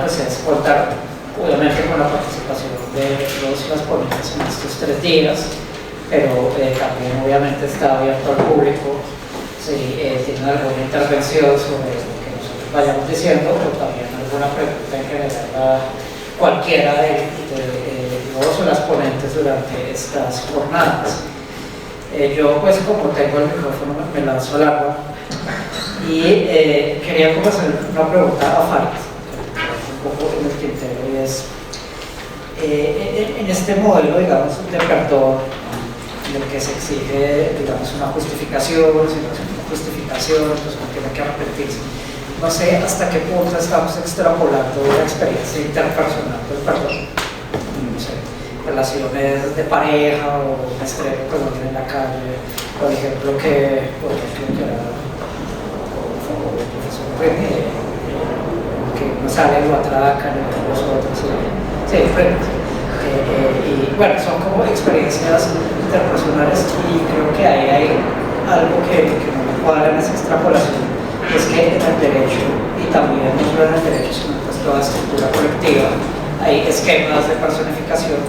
Pues es contar obviamente con la participación de las ponentes en estos 3 días, pero también obviamente está abierto al público si tienen alguna intervención sobre lo que nosotros vayamos diciendo, o también alguna pregunta en general a cualquiera de los o las ponentes durante estas jornadas. Yo pues como tengo el micrófono me lanzo al agua y quería como hacer una pregunta a Farid un poco en el tintero, y es en este modelo, digamos, de perdón en el que se exige, digamos, una justificación, si no es una justificación, pues uno tiene que arrepentirse. No sé hasta qué punto estamos extrapolando la experiencia interpersonal del perdón, no sé, relaciones de pareja o un estreno con alguien en la calle, por ejemplo, que era el profesor René, que uno sale, lo atracan, los otros, sí, y bueno, son como experiencias interpersonales, y creo que ahí hay algo que no me cuadra en esa extrapolación, es que en el derecho, y también no solo en el derecho, sino en toda estructura colectiva, hay esquemas de personificación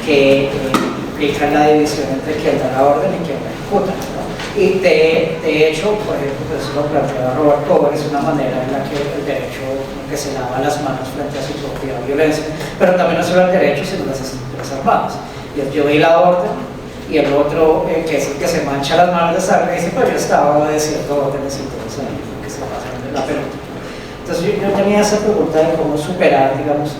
que implican la división entre quien da la orden y quien la ejecuta, ¿no? Y de hecho, por ejemplo, pues eso lo plantea Robert Cohen, es una manera en la que el derecho que se lava las manos frente a su propia violencia, pero también no solo el derecho, sino las estructuras armadas. Yo di la orden, y el otro, que es el que se mancha las manos de sangre, dice, pues yo estaba obedeciendo órdenes y todo eso, que se pasa de la pelota. Entonces yo tenía esa pregunta de cómo superar, digamos,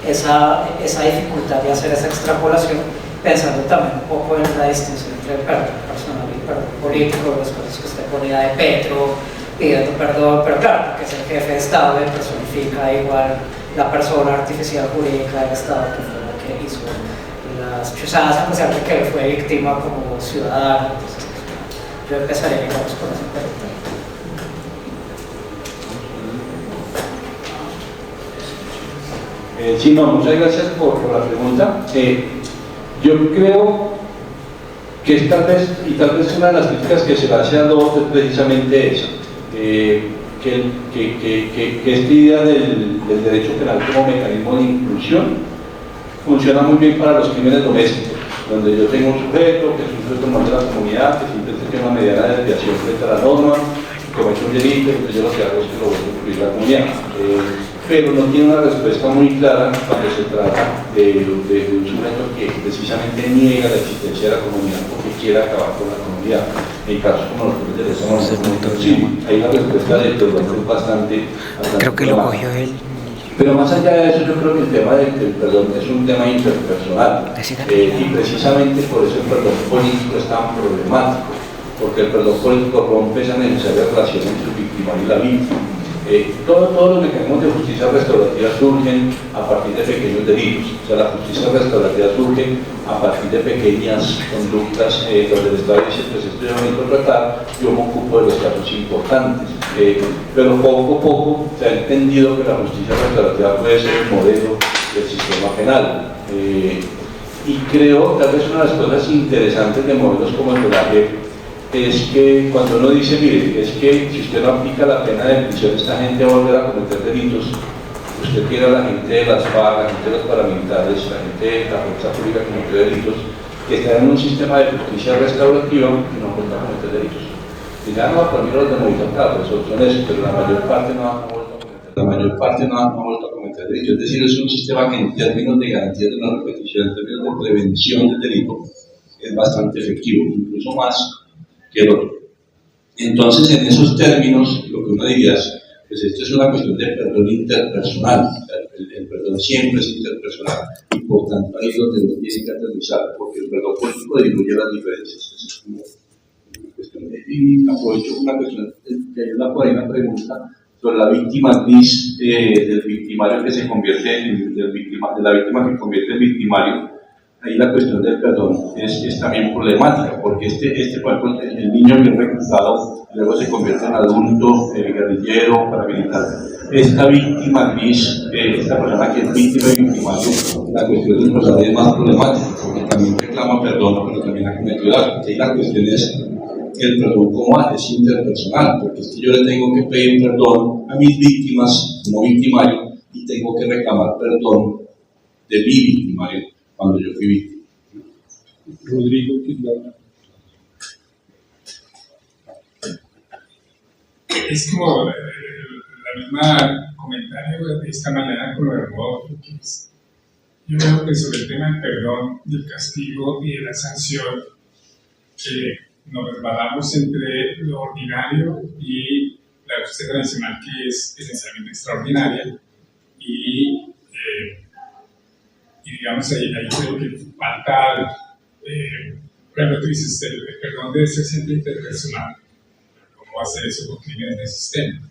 esa dificultad de hacer esa extrapolación, pensando también un poco en la distinción entre el perdón personal y el perdón político, las cosas que usted ponía de Petro, pidiendo perdón, pero claro, porque es el jefe de Estado y personifica igual la persona artificial jurídica del Estado, que fue la que hizo las chuzadas, a pesar de que él fue víctima como ciudadano. Entonces, yo empezaré, digamos, con esa pregunta. Sí, no, muchas gracias por la pregunta. Yo creo que es tal vez una de las críticas que se le hace a Dodd es precisamente esa, que esta idea del derecho penal como mecanismo de inclusión funciona muy bien para los crímenes domésticos, donde yo tengo un sujeto que es un sujeto más de la comunidad, que simplemente tiene una mediana desviación frente a la norma, comete un delito, entonces yo lo que hago es que lo voy a incluir la comunidad. Pero no tiene una respuesta muy clara cuando se trata de un sujeto que precisamente niega la existencia de la comunidad porque quiere acabar con la comunidad. En casos como los que les sí, hay una respuesta de bastante creo que lo cogió él. Pero más allá de eso, yo creo que el tema del perdón es un tema interpersonal, y precisamente por eso el perdón político es tan problemático, porque el perdón político rompe esa necesaria relación entre el victimario y la víctima. Todos los mecanismos de justicia restaurativa surgen a partir de pequeños delitos. O sea, la justicia restaurativa surge a partir de pequeñas conductas donde el Estado dice, pues esto yo no voy a tratar, yo me ocupo de los casos importantes. Pero poco a poco se ha entendido que la justicia restaurativa puede ser el modelo del sistema penal. Y creo, tal vez una de las cosas interesantes de modelos como el de la JEP es que cuando uno dice, mire, es que si usted no aplica la pena de prisión, esta gente va a volver a cometer delitos, usted tiene a la gente de las FARC, la gente de los paramilitares, la gente de la fuerza pública que cometió delitos, que están en un sistema de justicia restaurativa y no vuelven a cometer delitos. Y ya no, para mí los demonios, claro, son eso, pero la mayor parte no ha vuelto a cometer delitos. Es decir, es un sistema que en términos de garantía de no repetición, en términos de prevención del delito, es bastante efectivo, incluso más que el otro. Entonces, en esos términos, lo que uno diría es, pues esto es una cuestión de perdón interpersonal, el perdón siempre es interpersonal, y por tanto ahí es donde uno tiene que aterrizar, porque el perdón político diluye las diferencias. Es como una cuestión y aprovecho una cuestión, que hay por ahí una pregunta sobre la víctima gris del victimario que se convierte de la víctima que convierte en victimario. Ahí la cuestión del perdón es también problemática, porque por ejemplo, el niño que es reclutado luego se convierte en adulto, guerrillero, paramilitar. Esta víctima gris, esta persona que es víctima y victimario, la cuestión del proceso es más problemática, porque también reclama perdón, pero también ha cometido actos. Ahí la cuestión es el perdón como es interpersonal, porque es que yo le tengo que pedir perdón a mis víctimas como victimario, y tengo que reclamar perdón de mi victimario cuando yo fui víctima. Rodrigo, ¿quién habla? Es como la misma comentario de esta mañana con lo de Rodolfo, que es, yo creo que sobre el tema del perdón, del castigo y de la sanción, nos resbalamos entre lo ordinario y la justicia tradicional, que es esencialmente extraordinaria, y digamos, ahí creo que falta, por ejemplo, tú dices, el perdón debe ser siempre interpersonal. ¿Cómo hacer eso con crímenes de sistema?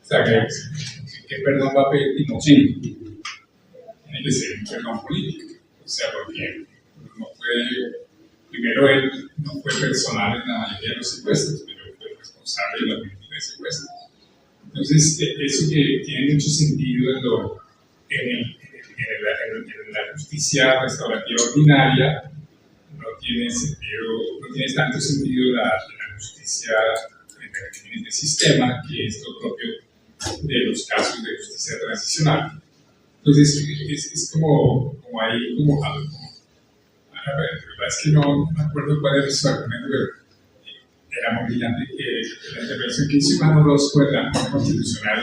O sea, ¿qué perdón va a pedir Timochenko? Tiene que ser un perdón político. O sea, porque no puede, primero él no fue personal en la mayoría de los secuestros, pero fue responsable de la política de secuestro. Entonces, eso que tiene mucho sentido en la justicia restaurativa ordinaria, no tiene tanto sentido en la justicia de sistema, que es lo propio de los casos de justicia transicional. Entonces, es como ahí, a ver, la verdad es que no me acuerdo cuál era su argumento, pero era muy brillante, la intervención que hizo Iván Orozco en la Corte Constitucional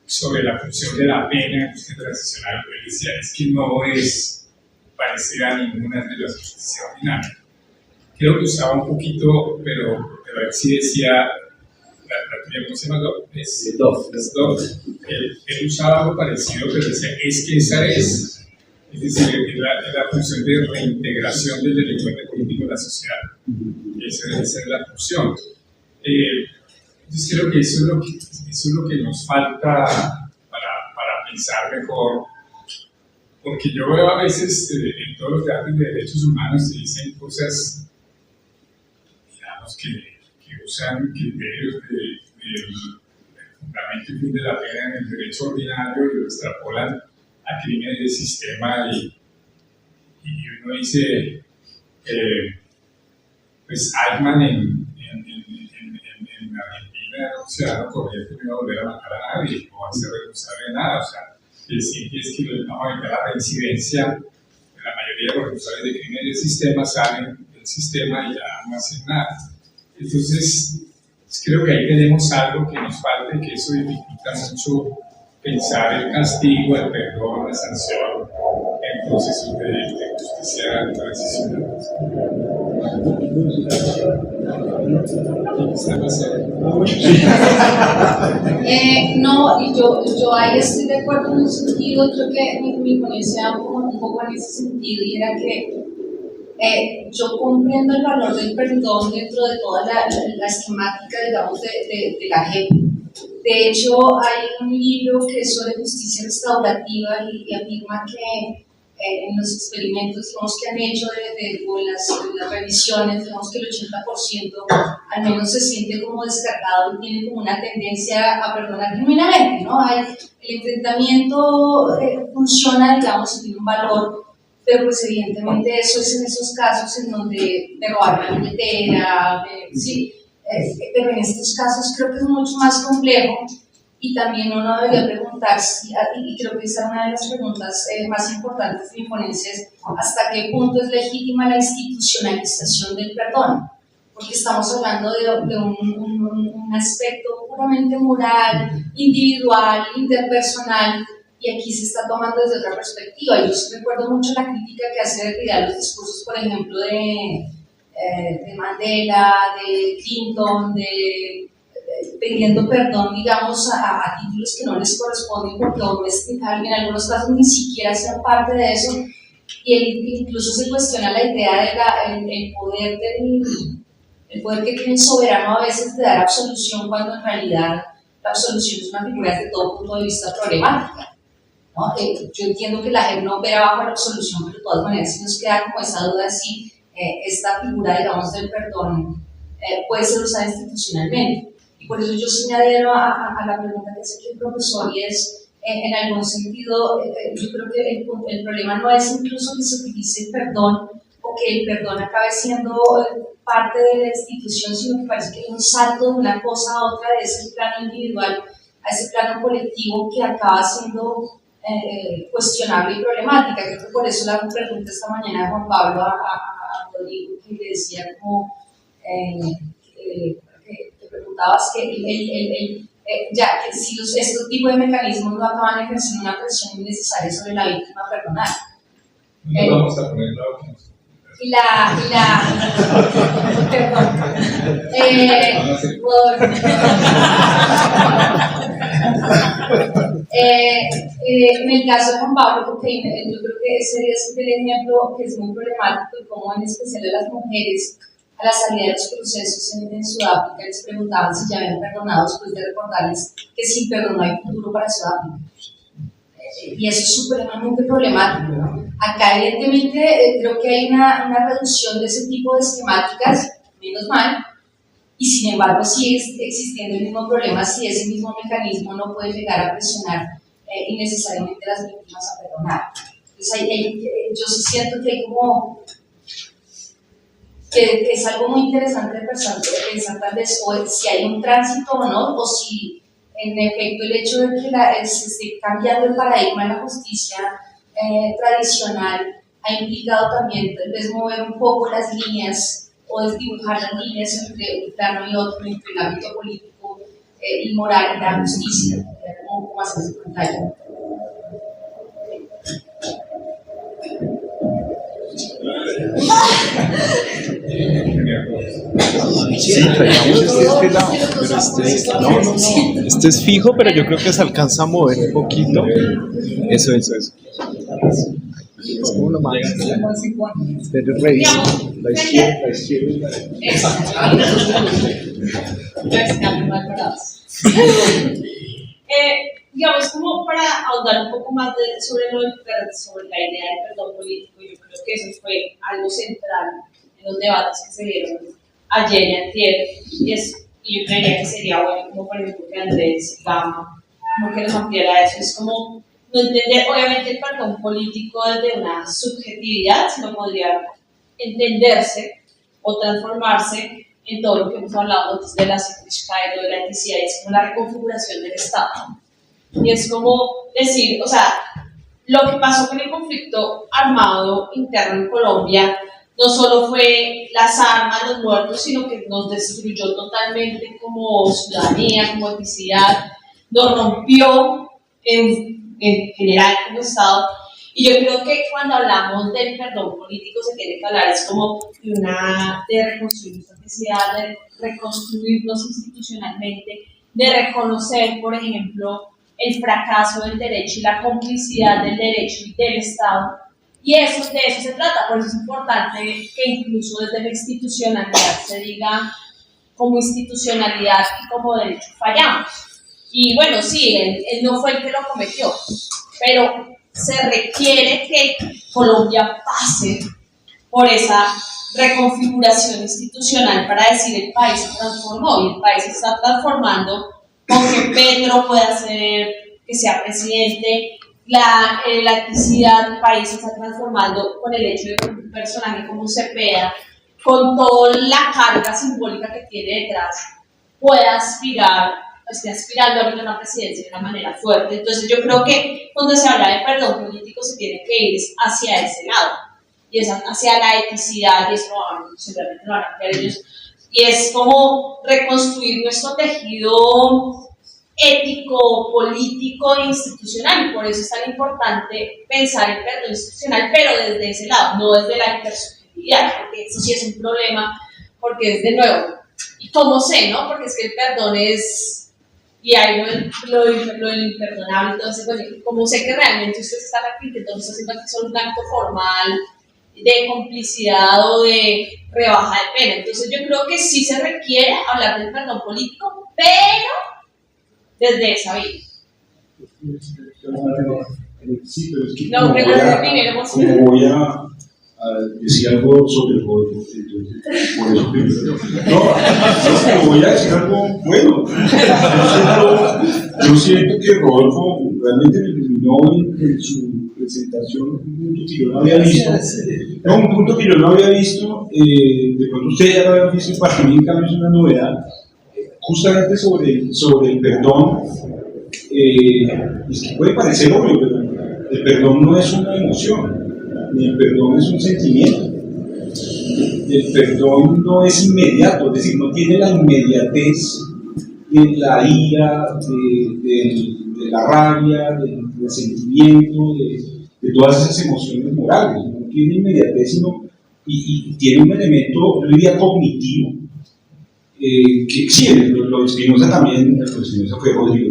sobre la función de la pena en justicia transicional, él decía, es que no es parecida a ninguna de las justicias ordinarias. Creo que usaba un poquito, pero él sí decía, ¿cómo se llama? Él usaba algo parecido, pero decía, es que esa es decir, es la función de reintegración del delincuente político en la sociedad. Esa debe ser la función. Entonces creo que eso es lo que nos falta para pensar mejor, porque yo veo a veces en todos los debates de derechos humanos se dicen cosas, digamos, que usan criterios del fundamento y fin de la pena en el derecho ordinario y lo extrapolan a crímenes de sistema y uno dice, pues Eichmann en Argentina era un ciudadano corriente que no iba a volver a matar a nadie, no va a ser responsable de nada, o sea, decir que es que vamos a evitar la reincidencia, la mayoría de los responsables de crímenes del sistema salen del sistema y ya no hacen nada. Entonces, creo que ahí tenemos algo que nos falta y que eso dificulta mucho pensar el castigo, el perdón, la sanción en procesos de justicia transicional. No, y yo ahí estoy de acuerdo en un sentido, creo que mi ponencia un poco en ese sentido, y era que yo comprendo el valor del perdón dentro de toda la esquemática, digamos, de la JEP. De hecho, hay un libro que es sobre justicia restaurativa y afirma que en los experimentos, digamos, que han hecho o en las revisiones, digamos que el 80% al menos se siente como descartado y tiene como una tendencia a perdonar genuinamente, ¿no? El enfrentamiento funciona, digamos, y tiene un valor, pero pues evidentemente eso es en esos casos en donde te robaron la billetera, sí, pero en estos casos creo que es mucho más complejo y también uno debería preguntarse, y creo que esa es una de las preguntas más importantes de mi ponencia, es hasta qué punto es legítima la institucionalización del perdón, porque estamos hablando de un aspecto puramente moral, individual, interpersonal, y aquí se está tomando desde otra perspectiva. Yo sí recuerdo mucho la crítica que hace de los discursos, por ejemplo, de Mandela, de Clinton, pidiendo perdón, digamos, a títulos que no les corresponden porque en algunos casos ni siquiera sean parte de eso, y incluso se cuestiona la idea del poder el poder que tiene el soberano a veces de dar absolución cuando en realidad la absolución es una figura desde todo punto de vista problemática, ¿no? Yo entiendo que la JEP no opera bajo la absolución, pero de todas maneras sí nos queda como esa duda de si esta figura, digamos, del perdón puede ser usada institucionalmente. Y por eso yo sí me adhiero a la pregunta que hace aquí el profesor, y es, en algún sentido, yo creo que el problema no es incluso que se utilice el perdón o que el perdón acabe siendo parte de la institución, sino que parece que hay un salto de una cosa a otra de ese plano individual ese plano colectivo que acaba siendo cuestionable y problemática. Creo que por eso la pregunta esta mañana de Juan Pablo a Rodrigo, que le decía como que preguntabas que ya que si estos tipos de mecanismos no acaban ejerciendo una presión innecesaria sobre la víctima perdonal. No vamos a poner la última. En el caso de Juan Pablo, porque yo creo que ese es el ejemplo que es muy problemático y cómo en especial a las mujeres a la salida de los procesos en Sudáfrica les preguntaban si ya habían perdonado después de recordarles que sin perdón no hay futuro para Sudáfrica. Y eso es supremamente problemático, ¿no? Acá evidentemente creo que hay una reducción de ese tipo de esquemáticas, menos mal, y sin embargo sigue existiendo el mismo problema si ese mismo mecanismo no puede llegar a presionar innecesariamente a las víctimas a perdonar. Entonces yo sí siento que hay como que es algo muy interesante de pensar tal vez o si hay un tránsito o no, o si en efecto el hecho de que se esté cambiando el paradigma de la justicia tradicional ha implicado también tal vez mover un poco las líneas o desdibujar las líneas entre un plano y otro, entre el ámbito político y moral y la justicia, como hacer su pantalla. Sí, traigamos este lado, pero este es fijo, pero yo creo que se alcanza a mover un poquito. Eso. Es como lo más. Pero revisa la izquierda. Digamos, como para ahondar un poco más sobre la idea del perdón político, yo creo que eso fue algo central en los debates que se dieron ayer y antier, y yo creería que sería bueno, como por ejemplo que Andrés Gama, como que nos ampliara eso, es como no entender, obviamente el perdón político desde una subjetividad, sino podría entenderse o transformarse en todo lo que hemos hablado desde la Sittlichkeit o de la etnicidad, es como la reconfiguración del Estado. Y es como decir, o sea, lo que pasó con el conflicto armado interno en Colombia no solo fue las armas, los muertos, sino que nos destruyó totalmente como ciudadanía, como etnicidad, nos rompió en general como Estado. Y yo creo que cuando hablamos del perdón político se tiene que hablar, es como de reconstruir nuestra etnicidad, de reconstruirnos institucionalmente, de reconocer, por ejemplo, el fracaso del derecho y la complicidad del derecho y del Estado. Y de eso se trata, por eso es importante que incluso desde la institucionalidad se diga como institucionalidad y como derecho fallamos. Y bueno, sí, él no fue el que lo cometió, pero se requiere que Colombia pase por esa reconfiguración institucional para decir el país se transformó y el país se está transformando con que Petro pueda ser, que sea presidente, la etnicidad del país se está transformando con el hecho de que un personaje como Cepeda, con toda la carga simbólica que tiene detrás, pueda esté aspirando a una presidencia de una manera fuerte. Entonces yo creo que cuando se habla de perdón político se tiene que ir hacia ese lado, y es hacia la etnicidad, y eso seguramente lo van a hacer ellos, y es como reconstruir nuestro tejido ético, político e institucional, y por eso es tan importante pensar el perdón institucional, pero desde ese lado, no desde la intersubjetividad, porque eso sí es un problema, porque es de nuevo, y cómo sé, ¿no? Porque es que el perdón es, y hay lo del imperdonable, entonces, bueno, como sé que realmente usted está repitiendo, no está haciendo aquí solo un acto formal de complicidad o de rebaja de pena, entonces yo creo que sí se requiere hablar del perdón político, pero desde esa vía. Sí, pero es que No, como voy a decir algo sobre Rodolfo, entonces, por eso pero voy a decir algo bueno. Yo siento que Rodolfo realmente me iluminó en su presentación un punto que yo no había visto. Un punto que yo no había visto, de pronto usted ya lo había visto, y para mí en cambio es una novedad, justamente sobre el perdón, es que puede parecer obvio, pero el perdón no es una emoción, ni el perdón es un sentimiento. El perdón no es inmediato, es decir, no tiene la inmediatez de la ira, de la rabia, del sentimiento, de todas esas emociones morales. No tiene inmediatez, sino, y tiene un elemento, yo diría, cognitivo, que sí, lo de Spinoza también, Spinoza fue Rodrigo,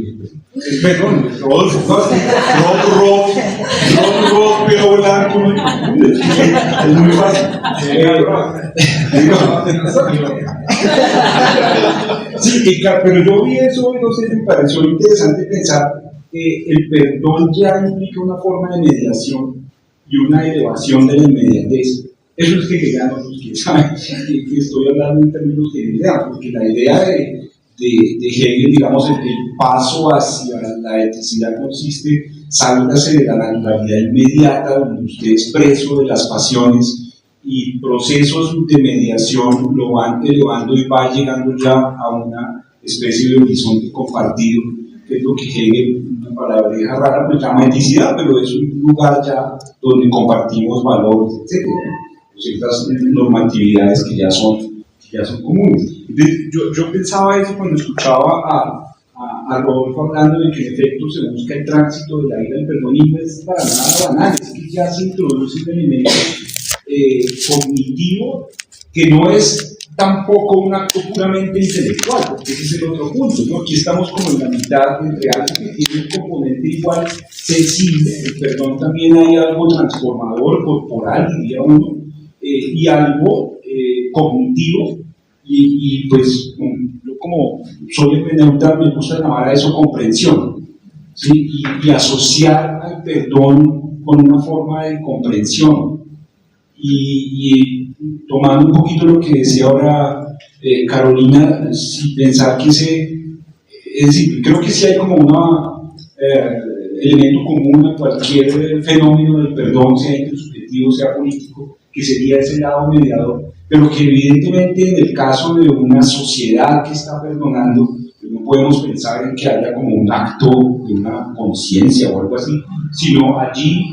perdón, Rodolfo, Roth, pelo blanco, es muy fácil. Sí, pero yo vi eso y no sé, me pareció interesante pensar que el perdón ya implica una forma de mediación y una elevación de la inmediatez. Eso es hegeliano, pues quién sabe que estoy hablando en términos hegelianos, porque la idea de Hegel, digamos, el paso hacia la eticidad consiste, sálgase de la naturalidad inmediata, donde usted es preso de las pasiones y procesos de mediación lo van elevando y va llegando ya a una especie de horizonte compartido, que es lo que Hegel, una palabreja rara, pues llama eticidad, pero es un lugar ya donde compartimos valores, etc. Ciertas normatividades que ya son comunes. Entonces, yo pensaba eso cuando escuchaba a Rodolfo hablando de que en efecto se busca el tránsito de la ira al perdón, y no es para nada banal, es que ya se introduce un elemento cognitivo que no es tampoco un acto puramente intelectual, porque ese es el otro punto, ¿no? Aquí estamos como en la mitad entre algo que tiene un componente igual sensible, el perdón también hay algo transformador, corporal, diría uno, y algo cognitivo, y pues yo como soy hermeneuta me gusta llamar a eso comprensión, ¿sí? y asociar al perdón con una forma de comprensión, y tomando un poquito lo que decía ahora Carolina, si pensar que es decir, creo que sí hay como un elemento común a cualquier fenómeno del perdón, sea intersubjetivo, sea político, que sería ese lado mediador, pero que evidentemente en el caso de una sociedad que está perdonando, no podemos pensar en que haya como un acto de una conciencia o algo así, sino allí,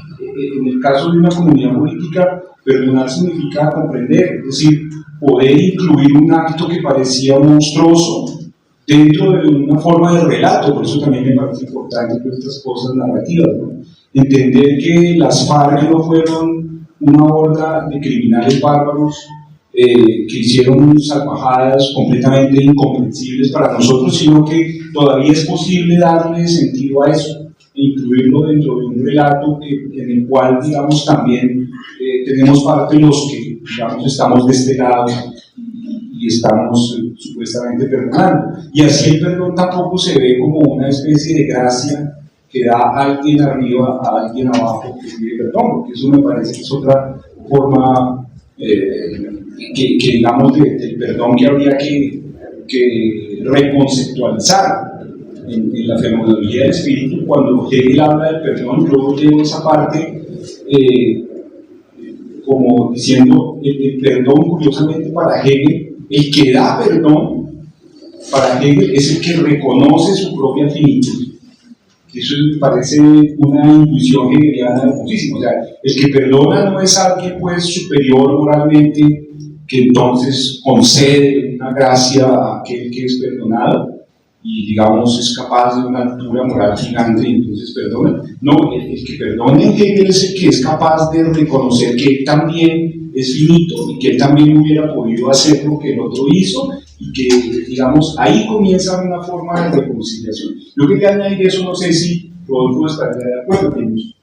en el caso de una comunidad política, perdonar significa comprender, es decir, poder incluir un acto que parecía monstruoso dentro de una forma de relato. Por eso también me parece importante todas estas cosas narrativas, ¿no? Entender que las FARC no fueron una horda de criminales bárbaros que hicieron salvajadas completamente incomprensibles para nosotros, sino que todavía es posible darle sentido a eso e incluirlo dentro de un relato en el cual, digamos, también tenemos parte de los que, digamos, estamos de este lado y estamos supuestamente perdonando. Y así el perdón tampoco se ve como una especie de gracia que da a alguien arriba a alguien abajo que pide perdón, porque eso me parece que es otra forma que digamos del perdón que habría que reconceptualizar en la fenomenología del espíritu. Cuando Hegel habla del perdón, yo llevo esa parte como diciendo el perdón, curiosamente para Hegel, el que da perdón para Hegel es el que reconoce su propia finitud. Eso me parece una intuición hegeliana muchísimo. O sea, el que perdona no es alguien pues superior moralmente que entonces concede una gracia a aquel que es perdonado y digamos es capaz de una altura moral gigante y entonces perdona. No, el que perdona en Hegel es el que es capaz de reconocer que él también es finito y que él también hubiera podido hacer lo que el otro hizo, y que, digamos, ahí comienza una forma de reconciliación. Yo quería añadir eso, no sé si Rodolfo estaría de acuerdo con eso.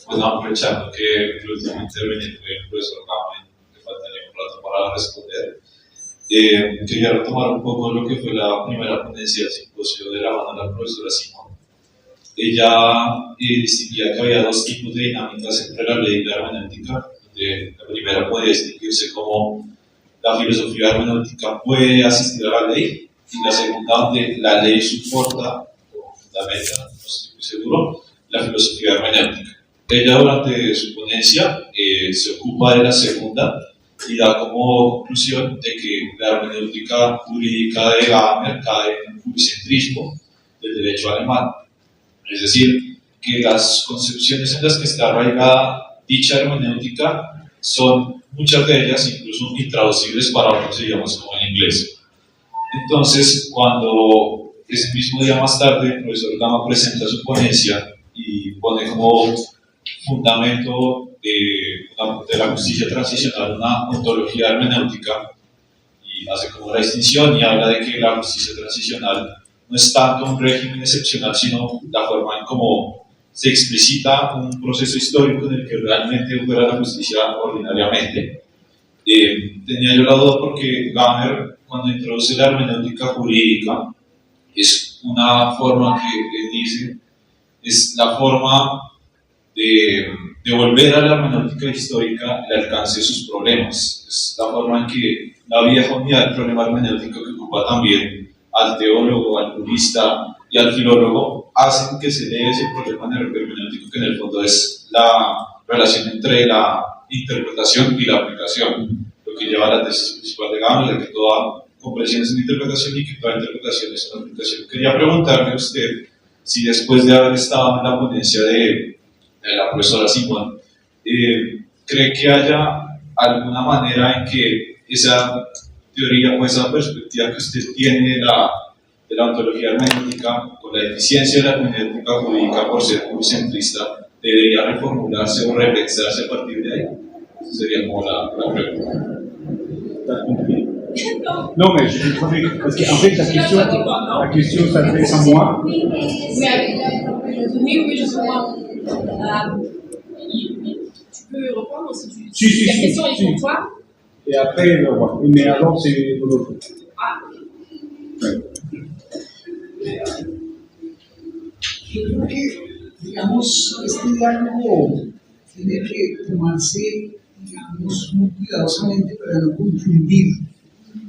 Bueno, aprovechando que el último interveniente fue el profesor Gama, que faltaría un rato para responder, quería retomar un poco lo que fue la primera ponencia del simposio de la mano de la profesora Simón. Ella distinguía que había dos tipos de dinámicas entre la ley y la hermenéutica. La primera puede distinguirse como la filosofía hermenéutica puede asistir a la ley, y la segunda, donde la ley soporta o fundamenta, no estoy muy seguro, la filosofía hermenéutica. Ella durante su ponencia se ocupa de la segunda y da como conclusión de que la hermenéutica jurídica de Gadamer cae en el pluricentrismo del derecho alemán. Es decir, que las concepciones en las que está arraigada dicha hermenéutica son muchas de ellas incluso intraducibles para otros idiomas como el inglés. Entonces, cuando ese mismo día más tarde el profesor Gama presenta su ponencia y pone como fundamento de la justicia transicional una ontología hermenéutica y hace como la distinción y habla de que la justicia transicional no es tanto un régimen excepcional, sino la forma en cómo se explicita un proceso histórico en el que realmente opera la justicia ordinariamente. Tenía yo la duda porque Gadamer, cuando introduce la hermenéutica jurídica, es una forma que él dice, es la forma de devolver a la hermenéutica histórica el alcance de sus problemas. Es la forma en que la vieja unidad del problema hermenéutico que ocupa también al teólogo, al jurista y al filólogo, hacen que se dé ese problema hermenéutico que en el fondo es la relación entre la interpretación y la aplicación, lo que lleva a la tesis principal de Gadamer, de que toda comprensión es una interpretación y que toda interpretación es una aplicación. Quería preguntarle a usted si después de haber estado en la ponencia de la profesora Simón, ¿cree que haya alguna manera en que esa teoría o esa perspectiva que usted tiene de la ontología hermenéutica, con la eficiencia de la hermenéutica jurídica por ser pluricentrista, debería reformularse o repensarse a partir de ahí? Esa sería como la pregunta. Non, mais parce qu'en fait, la question s'adresse à moi. Oui, je comprends. Tu peux reprendre si tu... Si, la question est si. pour toi. Et après, mais alors, c'est de l'autre côté. Ah. Ouais. Yo creo que, digamos, este diálogo tiene que tomarse, digamos, muy cuidadosamente para no confundir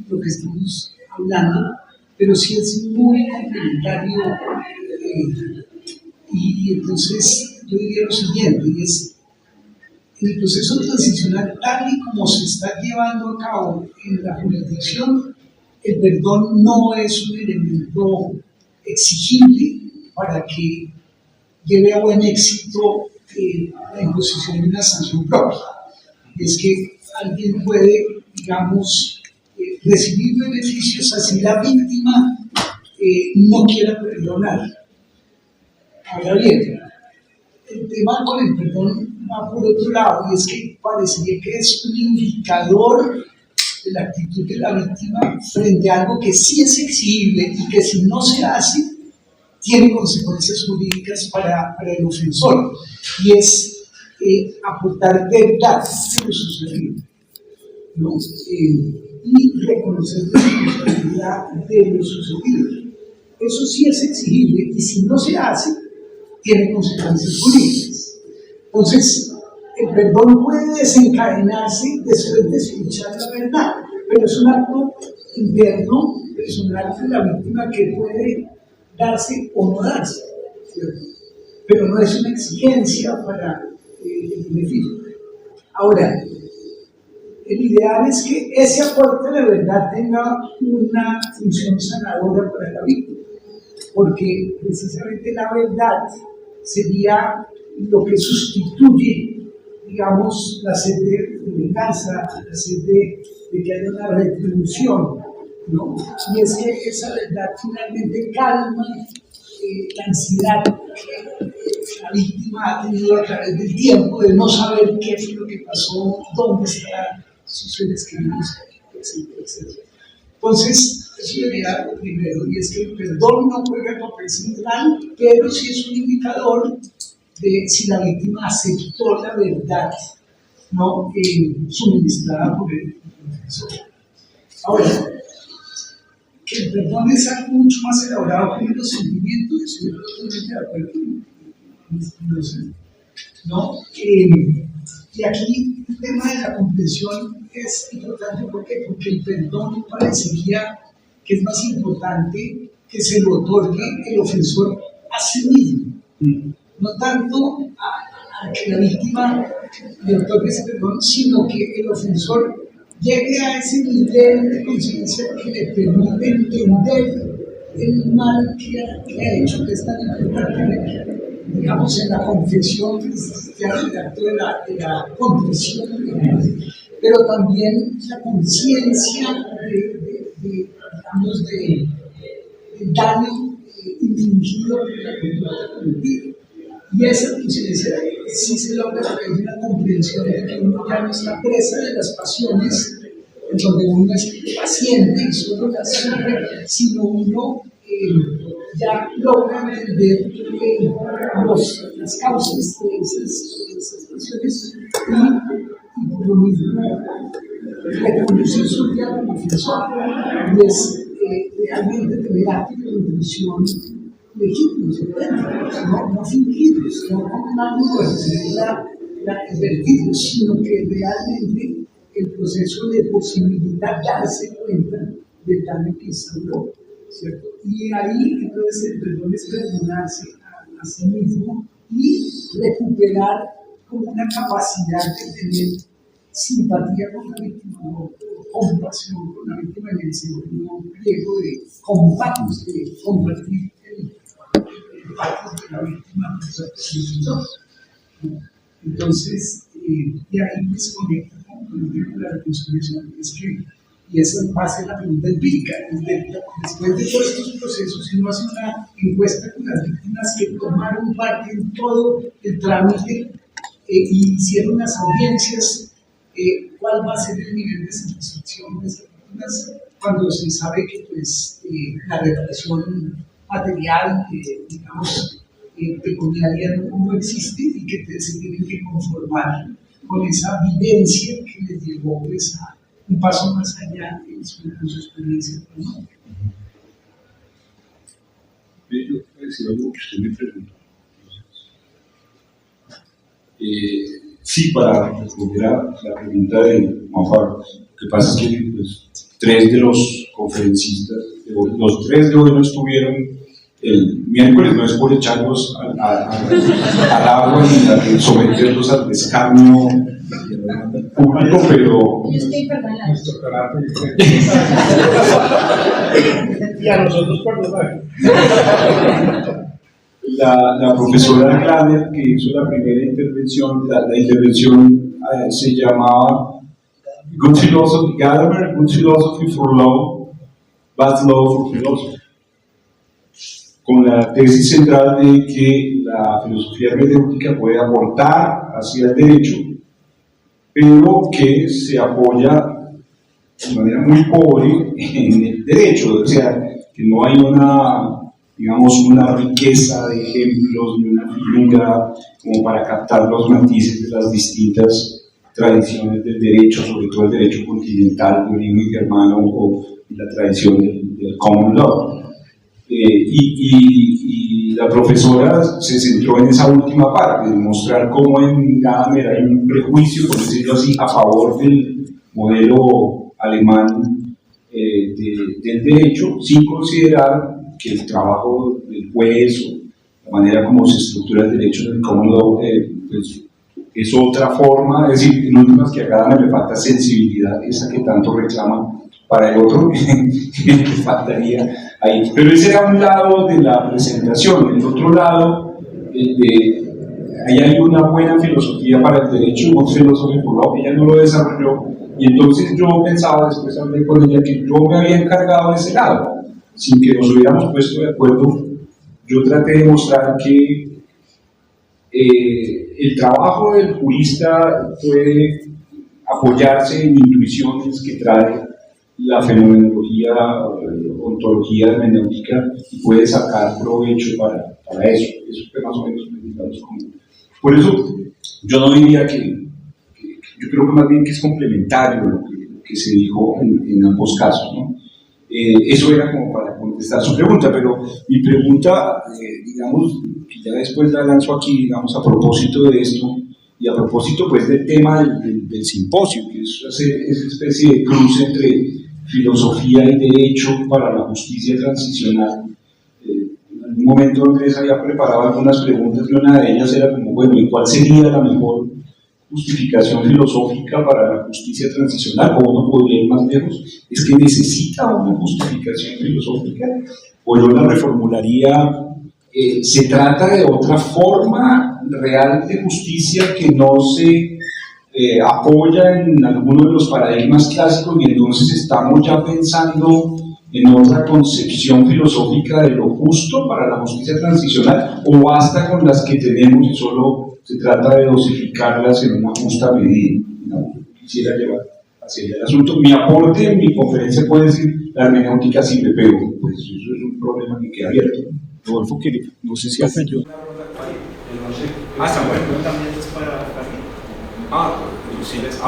lo que estamos hablando, pero sí es muy complementario. Y entonces yo diría lo siguiente, y es, en el proceso transicional tal y como se está llevando a cabo en la jurisdicción, el perdón no es un elemento exigible para que lleve a buen éxito la imposición de una sanción propia. Es que alguien puede, digamos, recibir beneficios así la víctima no quiera perdonar. Ahora bien, el tema con el perdón va por otro lado, y es que parecería que es un indicador de la actitud de la víctima frente a algo que sí es exigible y que si no se hace, tiene consecuencias jurídicas para el ofensor, y es aportar verdad de lo sucedido, ¿no? Y reconocer la responsabilidad de lo sucedido. Eso sí es exigible, y si no se hace, tiene consecuencias jurídicas. Entonces, el perdón puede desencadenarse después de escuchar la verdad, pero es un acto interno, personal de la víctima que puede darse o no darse, ¿cierto? Pero no es una exigencia para el beneficio. Ahora, el ideal es que ese aporte de verdad tenga una función sanadora para la víctima, porque precisamente la verdad sería lo que sustituye, digamos, la sed de venganza, la sed de que haya una retribución, ¿no? Y es que esa verdad finalmente calma la ansiedad que la víctima ha tenido a través del tiempo de no saber qué fue lo que pasó, dónde están sus seres queridos, etcétera, etcétera. Entonces, eso sería lo primero, y es que el perdón no juega el papel central, pero sí es un indicador de si la víctima aceptó la verdad, ¿no? Suministrada por el ofensor. Ahora, que el perdón es algo mucho más elaborado que los sentimientos, estoy totalmente de acuerdo con eso, ¿no? Y aquí el tema de la comprensión es importante, ¿por qué? Porque el perdón parecería que es más importante que se lo otorgue el ofensor a sí mismo, no tanto a que la víctima le otorgue ese perdón, sino que el ofensor llegue a ese nivel de conciencia que le permite entender el mal que ha hecho, que es tan importante, digamos, en la confesión cristiana, el acto de la contrición, pero también la conciencia digamos, del daño infligido por la conducta cometida. Y esa conciencia sí se logra a través de una comprensión de que uno ya no está presa de las pasiones, en donde uno es paciente y solo las sufre, sino uno ya logra entender las causas de esas pasiones y por lo mismo reconducir su vida como filosofía y es realmente tener actos de contrición legítimos, no fingidos, no con manuales, vertidos, sino que realmente el proceso de posibilitar darse cuenta del daño que instauró, ¿cierto? Y ahí entonces el perdón es perdonarse a sí mismo y recuperar como una capacidad de tener simpatía con la víctima, o compasión con la víctima en el sentido griego de compatos, de compartir el patos de la víctima con. Entonces, y ahí pues conecta con el tema de la reconciliación, y esa base de la pregunta empírica. Después de todos estos procesos, si uno hace una encuesta con las víctimas que tomaron parte en todo el trámite y hicieron las audiencias, ¿cuál va a ser el nivel de satisfacción de esas víctimas cuando se sabe que pues, la reparación material, digamos, pecuniaria no existe y que se tienen que conformar con esa vivencia que les llevó pues, a un paso más allá en su experiencia? ¿No? Yo quiero decir algo que usted me preguntó. Sí, para responder a la pregunta de Juan Pablo, lo que pasa es que pues, 3 de los conferencistas, los 3 de hoy no estuvieron el miércoles, no es por echarlos al agua ni someterlos al escarnio público, pero... Yo estoy perdonando. Y a nosotros perdonar. La profesora Glader, que hizo la primera intervención, la intervención se llamaba Good Philosophy, Gadamer, Good Philosophy for Law, Bad Law for Philosophy, con la tesis central de que la filosofía hermenéutica puede aportar hacia el derecho, pero que se apoya de manera muy pobre en el derecho, o sea, que no hay una riqueza de ejemplos ni una figura como para captar los matices de las distintas tradiciones del derecho, sobre todo el derecho continental, griego y germano, o la tradición del common law. Y la profesora se centró en esa última parte, de mostrar cómo en Gadamer hay un prejuicio, por decirlo así, a favor del modelo alemán del derecho, sin considerar que el trabajo del juez o la manera como se estructura el derecho en el common law pues, es otra forma, es decir, en últimas que a Gadamer le falta sensibilidad, esa que tanto reclama para el otro, le faltaría ahí. Pero ese era un lado de la presentación. El otro lado, ahí hay una buena filosofía para el derecho, no filosofía por law, ella no lo desarrolló, y entonces yo pensaba, después hablé con ella, que yo me había encargado de ese lado, sin que nos hubiéramos puesto de acuerdo. Yo traté de mostrar que el trabajo del jurista puede apoyarse en intuiciones que trae la fenomenología, ontología hermenéutica, y puede sacar provecho para eso. Eso fue más o menos como. Por eso yo no diría yo creo que más bien que es complementario lo que se dijo en ambos casos, ¿no? Eso era como para contestar su pregunta, pero mi pregunta, digamos, que ya después la lanzo aquí, digamos, a propósito de esto, y a propósito pues del tema del simposio, que es esa especie de cruce entre filosofía y derecho para la justicia transicional. En algún momento Andrés había preparado algunas preguntas y una de ellas era como, bueno, ¿y cuál sería la mejor justificación filosófica para la justicia transicional, o uno podría ir más lejos, es que necesita una justificación filosófica, o yo la reformularía, se trata de otra forma real de justicia que no se apoya en alguno de los paradigmas clásicos, y entonces estamos ya pensando en otra concepción filosófica de lo justo para la justicia transicional, o basta con las que tenemos y solo se trata de dosificarlas en una justa medida. No, quisiera llevar hacia allá el asunto. Mi aporte en mi conferencia puede decir la hermenéutica sirve, pero pues eso es un problema que queda abierto. Rodolfo, no sé si hace yo. Samuel, también es para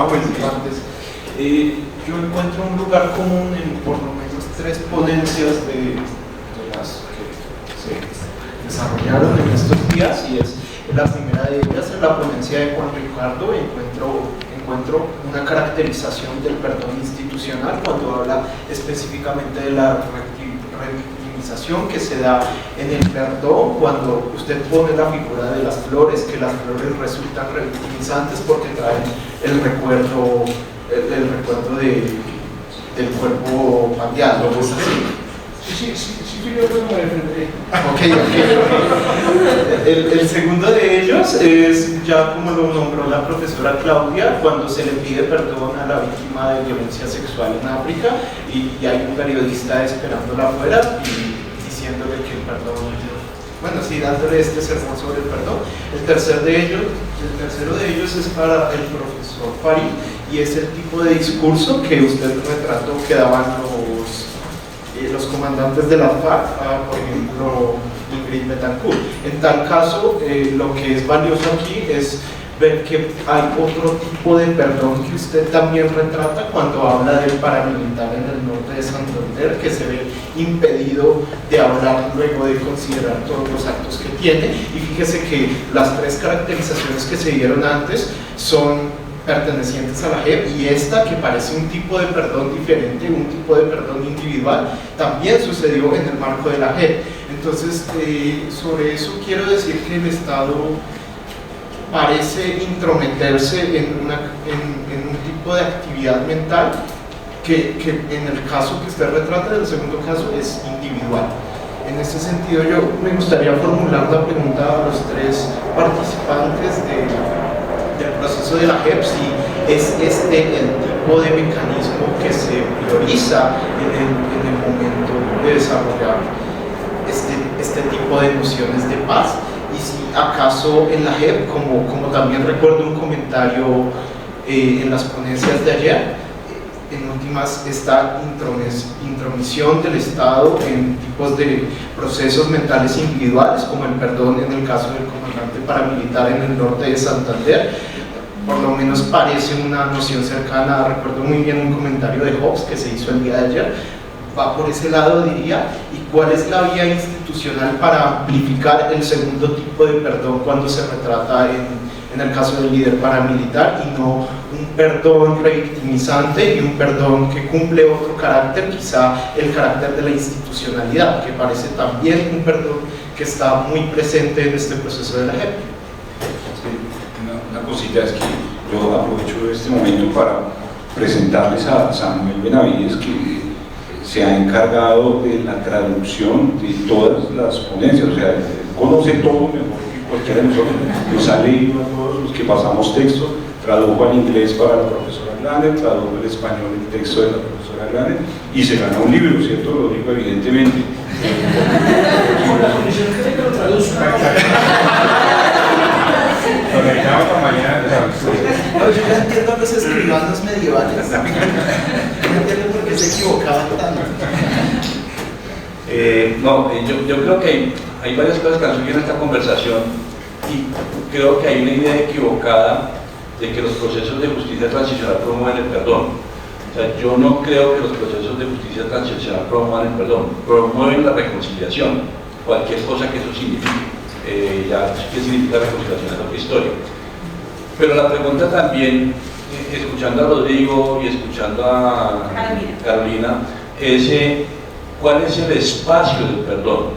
bueno, antes. Yo encuentro un lugar común en por lo menos 3 ponencias de las que se desarrollaron en estos días, y es la primera de ellas, en la ponencia de Juan Ricardo. Encuentro una caracterización del perdón institucional cuando habla específicamente de la revictimización que se da en el perdón, cuando usted pone la figura de las flores, que las flores resultan revictimizantes porque traen el recuerdo del cuerpo pandeado, ¿no es así? Sí, yo creo que me defenderé. El segundo de ellos es, ya como lo nombró la profesora Claudia, cuando se le pide perdón a la víctima de violencia sexual en África, y hay un periodista esperándola afuera y diciéndole que el perdón, bueno, sí, dándole este sermón sobre el perdón. El tercero de ellos es para el profesor Farid, y es el tipo de discurso que usted retrató que daban los comandantes de la FARC, por ejemplo, Ingrid Betancourt. En tal caso, lo que es valioso aquí es ver que hay otro tipo de perdón que usted también retrata cuando habla del paramilitar en el norte de Santander, que se ve impedido de hablar luego de considerar todos los actos que tiene. Y fíjese que las 3 caracterizaciones que se dieron antes son pertenecientes a la JEP, y esta, que parece un tipo de perdón diferente, un tipo de perdón individual, también sucedió en el marco de la JEP. Entonces, sobre eso quiero decir que el Estado parece intrometerse en un tipo de actividad mental que en el caso que usted retrata, en el segundo caso, es individual. En ese sentido, yo me gustaría formular la pregunta a los 3 participantes del proceso de la JEP, si es este el tipo de mecanismo que se prioriza en el momento de desarrollar este tipo de nociones de paz, y si acaso en la JEP, como también recuerdo un comentario en las ponencias de ayer, en últimas, esta intromisión del Estado en tipos de procesos mentales individuales, como el perdón en el caso del comandante paramilitar en el norte de Santander, por lo menos parece una noción cercana. Recuerdo muy bien un comentario de Hobbes que se hizo el día de ayer, va por ese lado, diría. ¿Y cuál es la vía institucional para amplificar el segundo tipo de perdón cuando se retrata en el caso del líder paramilitar, y no un perdón revictimizante y un perdón que cumple otro carácter, quizá el carácter de la institucionalidad, que parece también un perdón que está muy presente en este proceso de la JEP? Una cosita es que yo aprovecho este momento para presentarles a Samuel Benavides, que se ha encargado de la traducción de todas las ponencias, o sea, conoce todo mejor que cualquiera de nosotros, nos ha leído a todos los que pasamos texto, tradujo al inglés para la profesora Glaner, tradujo al español el texto de la profesora Glaner, y se gana un libro, ¿cierto? Lo digo evidentemente. Con la condición que lo traduzca. No, yo ya entiendo a los escribanos medievales. No entiendo por qué se equivocaban tanto. Yo creo que hay varias cosas que han surgido en esta conversación, y creo que hay una idea equivocada de que los procesos de justicia transicional promueven el perdón. O sea, yo no creo que los procesos de justicia transicional promuevan el perdón, promueven la reconciliación, cualquier cosa que eso signifique. Ya qué significa reconciliación es otra historia. Pero la pregunta también, escuchando a Rodrigo y escuchando a Carolina, es ¿cuál es el espacio del perdón?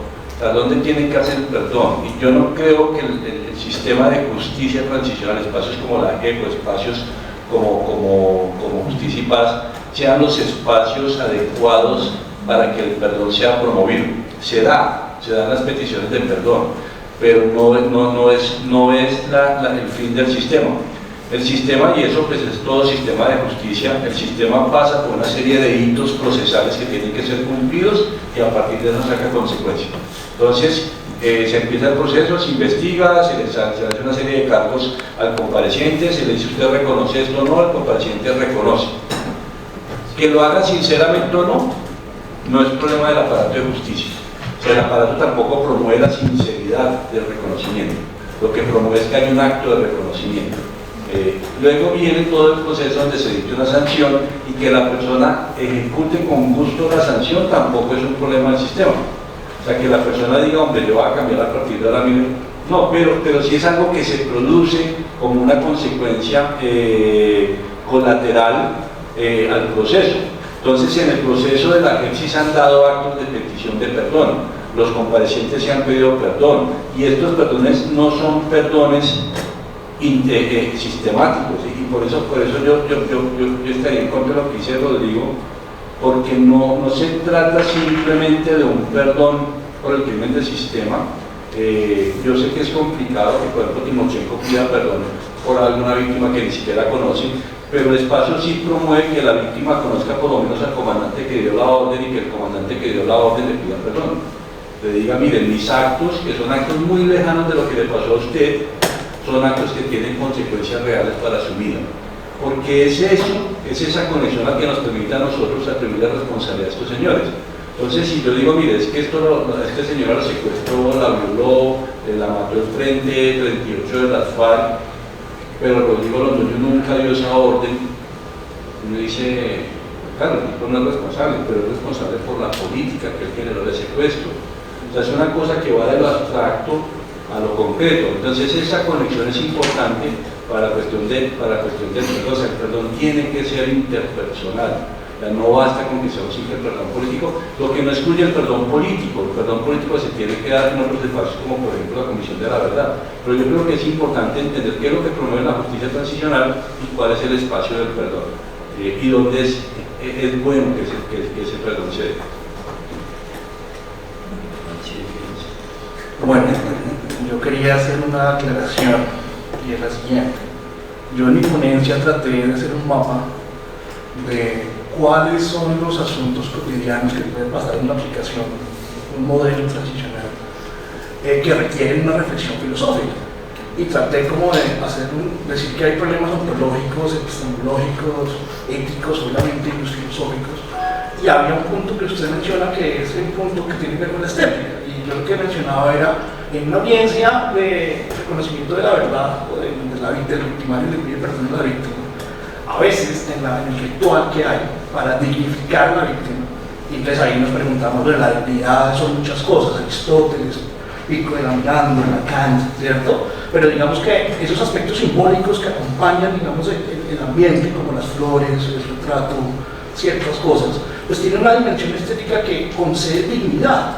¿Hasta dónde tiene que hacer el perdón? Y yo no creo que el sistema de justicia transicional, espacios como la JEP o espacios como Justicia y Paz, sean los espacios adecuados para que el perdón sea promovido. Se dan las peticiones de perdón, pero no es el fin del sistema. El sistema, y eso pues es todo sistema de justicia, el sistema pasa por una serie de hitos procesales que tienen que ser cumplidos y a partir de eso saca consecuencias. Entonces, se empieza el proceso, se investiga, se le hace una serie de cargos al compareciente, se le dice usted reconoce esto o no, el compareciente reconoce. Que lo haga sinceramente o no es problema del aparato de justicia. O sea, el aparato tampoco promueve la sinceridad del reconocimiento, lo que promueve es que hay un acto de reconocimiento. Luego viene todo el proceso donde se dicta una sanción y que la persona ejecute con gusto la sanción tampoco es un problema del sistema. O sea, que la persona diga, hombre, yo voy a cambiar a partir de ahora mismo. No, pero sí es algo que se produce como una consecuencia colateral al proceso. Entonces, en el proceso de la JEP sí se han dado actos de petición de perdón. Los comparecientes se han pedido perdón y estos perdones no son perdones sistemáticos, y por eso yo estaría en contra de lo que dice Rodrigo, porque no se trata simplemente de un perdón por el crimen del sistema. Yo sé que es complicado que, por ejemplo, Timochenko pida perdón por alguna víctima que ni siquiera conoce, pero el espacio sí promueve que la víctima conozca por lo menos al comandante que dio la orden y que el comandante que dio la orden le pida perdón. Le diga, miren, mis actos, que son actos muy lejanos de lo que le pasó a usted, son actos que tienen consecuencias reales para su vida. Porque es esa conexión la que nos permite a nosotros atribuir la responsabilidad a estos señores. Entonces, si yo digo, mire, es que este señor la secuestró, la violó, la mató al frente 38 de las FARC, pero Rodrigo Londoño nunca dio esa orden, uno dice, claro, el tipo no es responsable, pero es responsable por la política que él generó de secuestro. O sea, es una cosa que va de lo abstracto a lo concreto. Entonces esa conexión es importante para la cuestión del perdón. O sea, el perdón tiene que ser interpersonal. O sea, no basta con que sea un simple perdón político, lo que no excluye el perdón político. El perdón político se tiene que dar en otros espacios, como por ejemplo la Comisión de la Verdad. Pero yo creo que es importante entender qué es lo que promueve la justicia transicional y cuál es el espacio del perdón. Y dónde es bueno que ese perdón se dé. Bueno, yo quería hacer una aclaración y es la siguiente. Yo en mi ponencia traté de hacer un mapa de cuáles son los asuntos cotidianos que pueden pasar en una aplicación, un modelo transicional, que requieren una reflexión filosófica. Y traté como de decir que hay problemas ontológicos, epistemológicos, éticos, obviamente, y los filosóficos. Y había un punto que usted menciona que es el punto que tiene que ver con la estética. Y yo lo que mencionaba era, en una audiencia de reconocimiento de la verdad, o del victimario le pide perdón a la víctima, a veces en el ritual que hay para dignificar a la víctima, y entonces ahí nos preguntamos de la dignidad, son muchas cosas, Aristóteles, Pico de la Mirándula, Kant, ¿cierto? Pero digamos que esos aspectos simbólicos que acompañan, digamos, el ambiente, como las flores, el retrato, ciertas cosas, pues tienen una dimensión estética que concede dignidad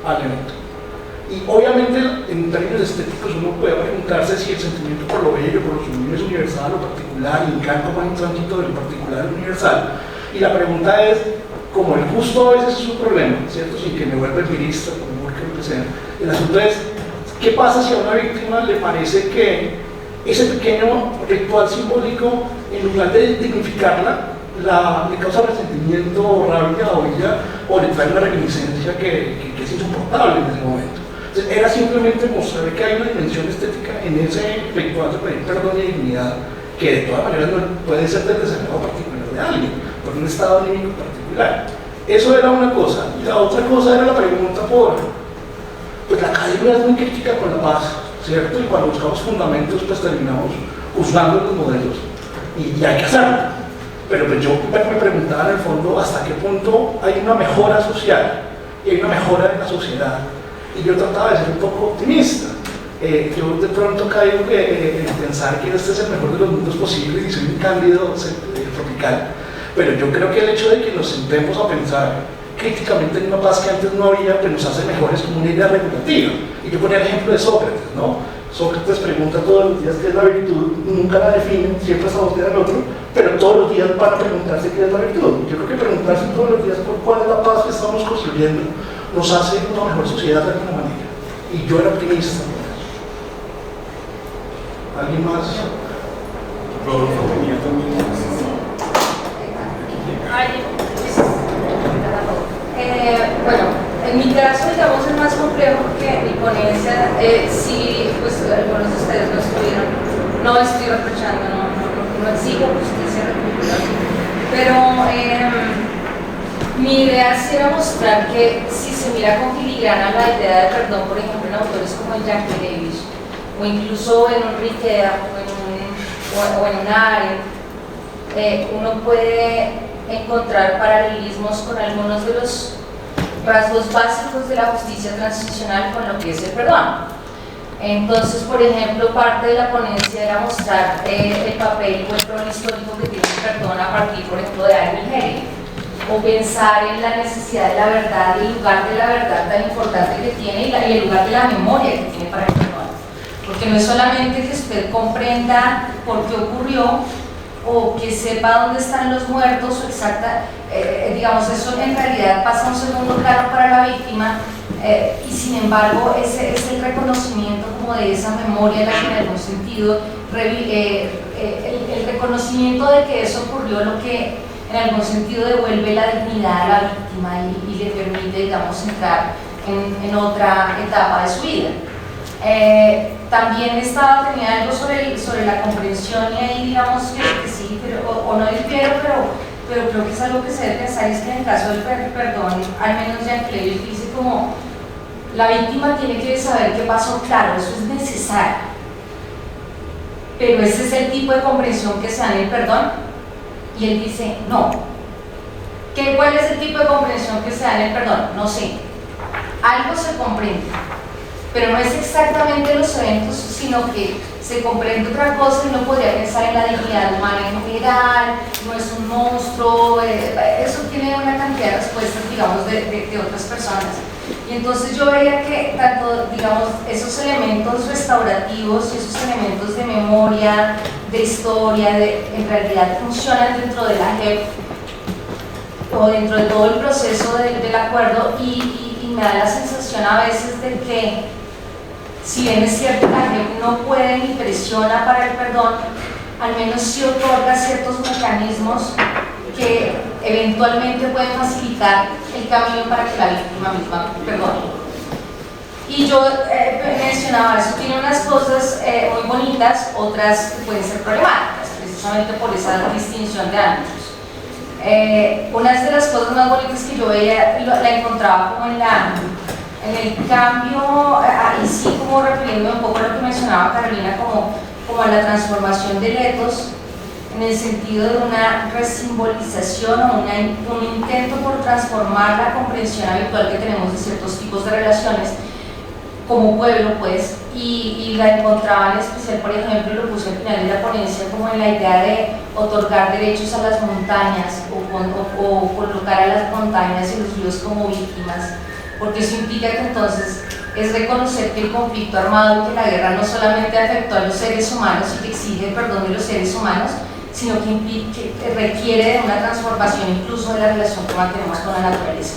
al evento. Y obviamente en términos estéticos uno puede preguntarse si el sentimiento por lo bello, por lo sublime es universal o particular, y en Kant como hay un tránsito del particular al universal. Y la pregunta es, como el gusto a veces es un problema, ¿cierto? Sin que me vuelva empirista, como lo que sea. El asunto es, ¿qué pasa si a una víctima le parece que ese pequeño ritual simbólico, en lugar de dignificarla, le causa resentimiento, rabia o ira, o le trae una reminiscencia que es insoportable en ese momento? Entonces, era simplemente mostrar que hay una dimensión estética en ese ritual de pedir perdón y dignidad, que de todas maneras no puede ser del desagrado particular de alguien, por un estado anímico particular. Eso era una cosa. Y la otra cosa era la pregunta pues la academia es muy crítica con la paz, ¿cierto? Y cuando buscamos fundamentos, pues terminamos juzgando los modelos. Y hay que hacerlo. Pero pues yo me preguntaba en el fondo hasta qué punto hay una mejora social y hay una mejora en la sociedad. Y yo trataba de ser un poco optimista. Yo de pronto caigo en pensar que este es el mejor de los mundos posibles y soy un cándido tropical. Pero yo creo que el hecho de que nos sentemos a pensar críticamente hay una paz que antes no había, que nos hace mejores como una idea regulativa. Y yo ponía el ejemplo de Sócrates, ¿no? Sócrates pregunta todos los días qué es la virtud, nunca la definen, siempre sabotea al otro, pero todos los días van a preguntarse qué es la virtud. Yo creo que preguntarse todos los días por cuál es la paz que estamos construyendo nos hace una mejor sociedad de alguna manera. Y yo era optimista también. ¿Alguien más? Rodolfo tenía también. Bueno, en mi caso, digamos, es más complejo porque mi ponencia, sí, pues algunos de ustedes no estuvieron, no estoy reprochando, no exijo justicia, pero mi idea sí era mostrar que si se mira con filigrana la idea de perdón, por ejemplo, en autores como Jacques Davis, o incluso en un Riquet o en un Arendt, uno puede encontrar paralelismos con algunos de los rasgos básicos de la justicia transicional con lo que es el perdón. Entonces, por ejemplo, parte de la ponencia era mostrar el papel o el rol histórico que tiene el perdón a partir, por ejemplo, de Heinrich Heydrich, o pensar en la necesidad de la verdad, el lugar de la verdad tan importante que tiene y el lugar de la memoria que tiene para el perdón. Porque no es solamente que usted comprenda por qué ocurrió, o que sepa dónde están los muertos, o exacta, digamos, eso en realidad pasa a un segundo plano para la víctima, y sin embargo ese es el reconocimiento como de esa memoria, en algún sentido, el reconocimiento de que eso ocurrió, lo que en algún sentido devuelve la dignidad a la víctima y le permite, digamos, entrar en otra etapa de su vida. También tenía algo sobre la comprensión, y ahí digamos que sí, pero, o no difiero, pero creo que es algo que se debe pensar, es que en el caso del perdón, al menos Jacques Davis dice como la víctima tiene que saber qué pasó, claro, eso es necesario, pero ese es el tipo de comprensión que se da en el perdón, y él dice no. ¿Cuál es el tipo de comprensión que se da en el perdón? No sé, algo se comprende, pero no es exactamente los eventos, sino que se comprende otra cosa y no podría pensar en la dignidad humana en general, no es un monstruo, eso tiene una cantidad de respuestas, digamos, de otras personas. Y entonces yo veía que tanto, digamos, esos elementos restaurativos y esos elementos de memoria, de historia, en realidad funcionan dentro de la JEP o dentro de todo el proceso del acuerdo, y me da la sensación a veces de que, si bien es cierto que la JEP no puede ni presiona para el perdón, al menos sí otorga ciertos mecanismos que eventualmente pueden facilitar el camino para que la víctima misma perdone. Y yo mencionaba, eso tiene unas cosas muy bonitas, otras que pueden ser problemáticas, precisamente por esa distinción de ámbitos. Una de las cosas más bonitas que yo veía, la encontraba como en el cambio, y sí como refiriéndome un poco a lo que mencionaba Carolina, como a la transformación de letos, en el sentido de una resimbolización o un intento por transformar la comprensión habitual que tenemos de ciertos tipos de relaciones como pueblo, pues, y la encontraba en especial, por ejemplo, lo puse al final de la ponencia, como en la idea de otorgar derechos a las montañas o colocar a las montañas y los ríos como víctimas, porque eso implica que entonces es reconocer que el conflicto armado y que la guerra no solamente afectó a los seres humanos y que exige el perdón de los seres humanos, sino que requiere de una transformación incluso de la relación que mantenemos con la naturaleza.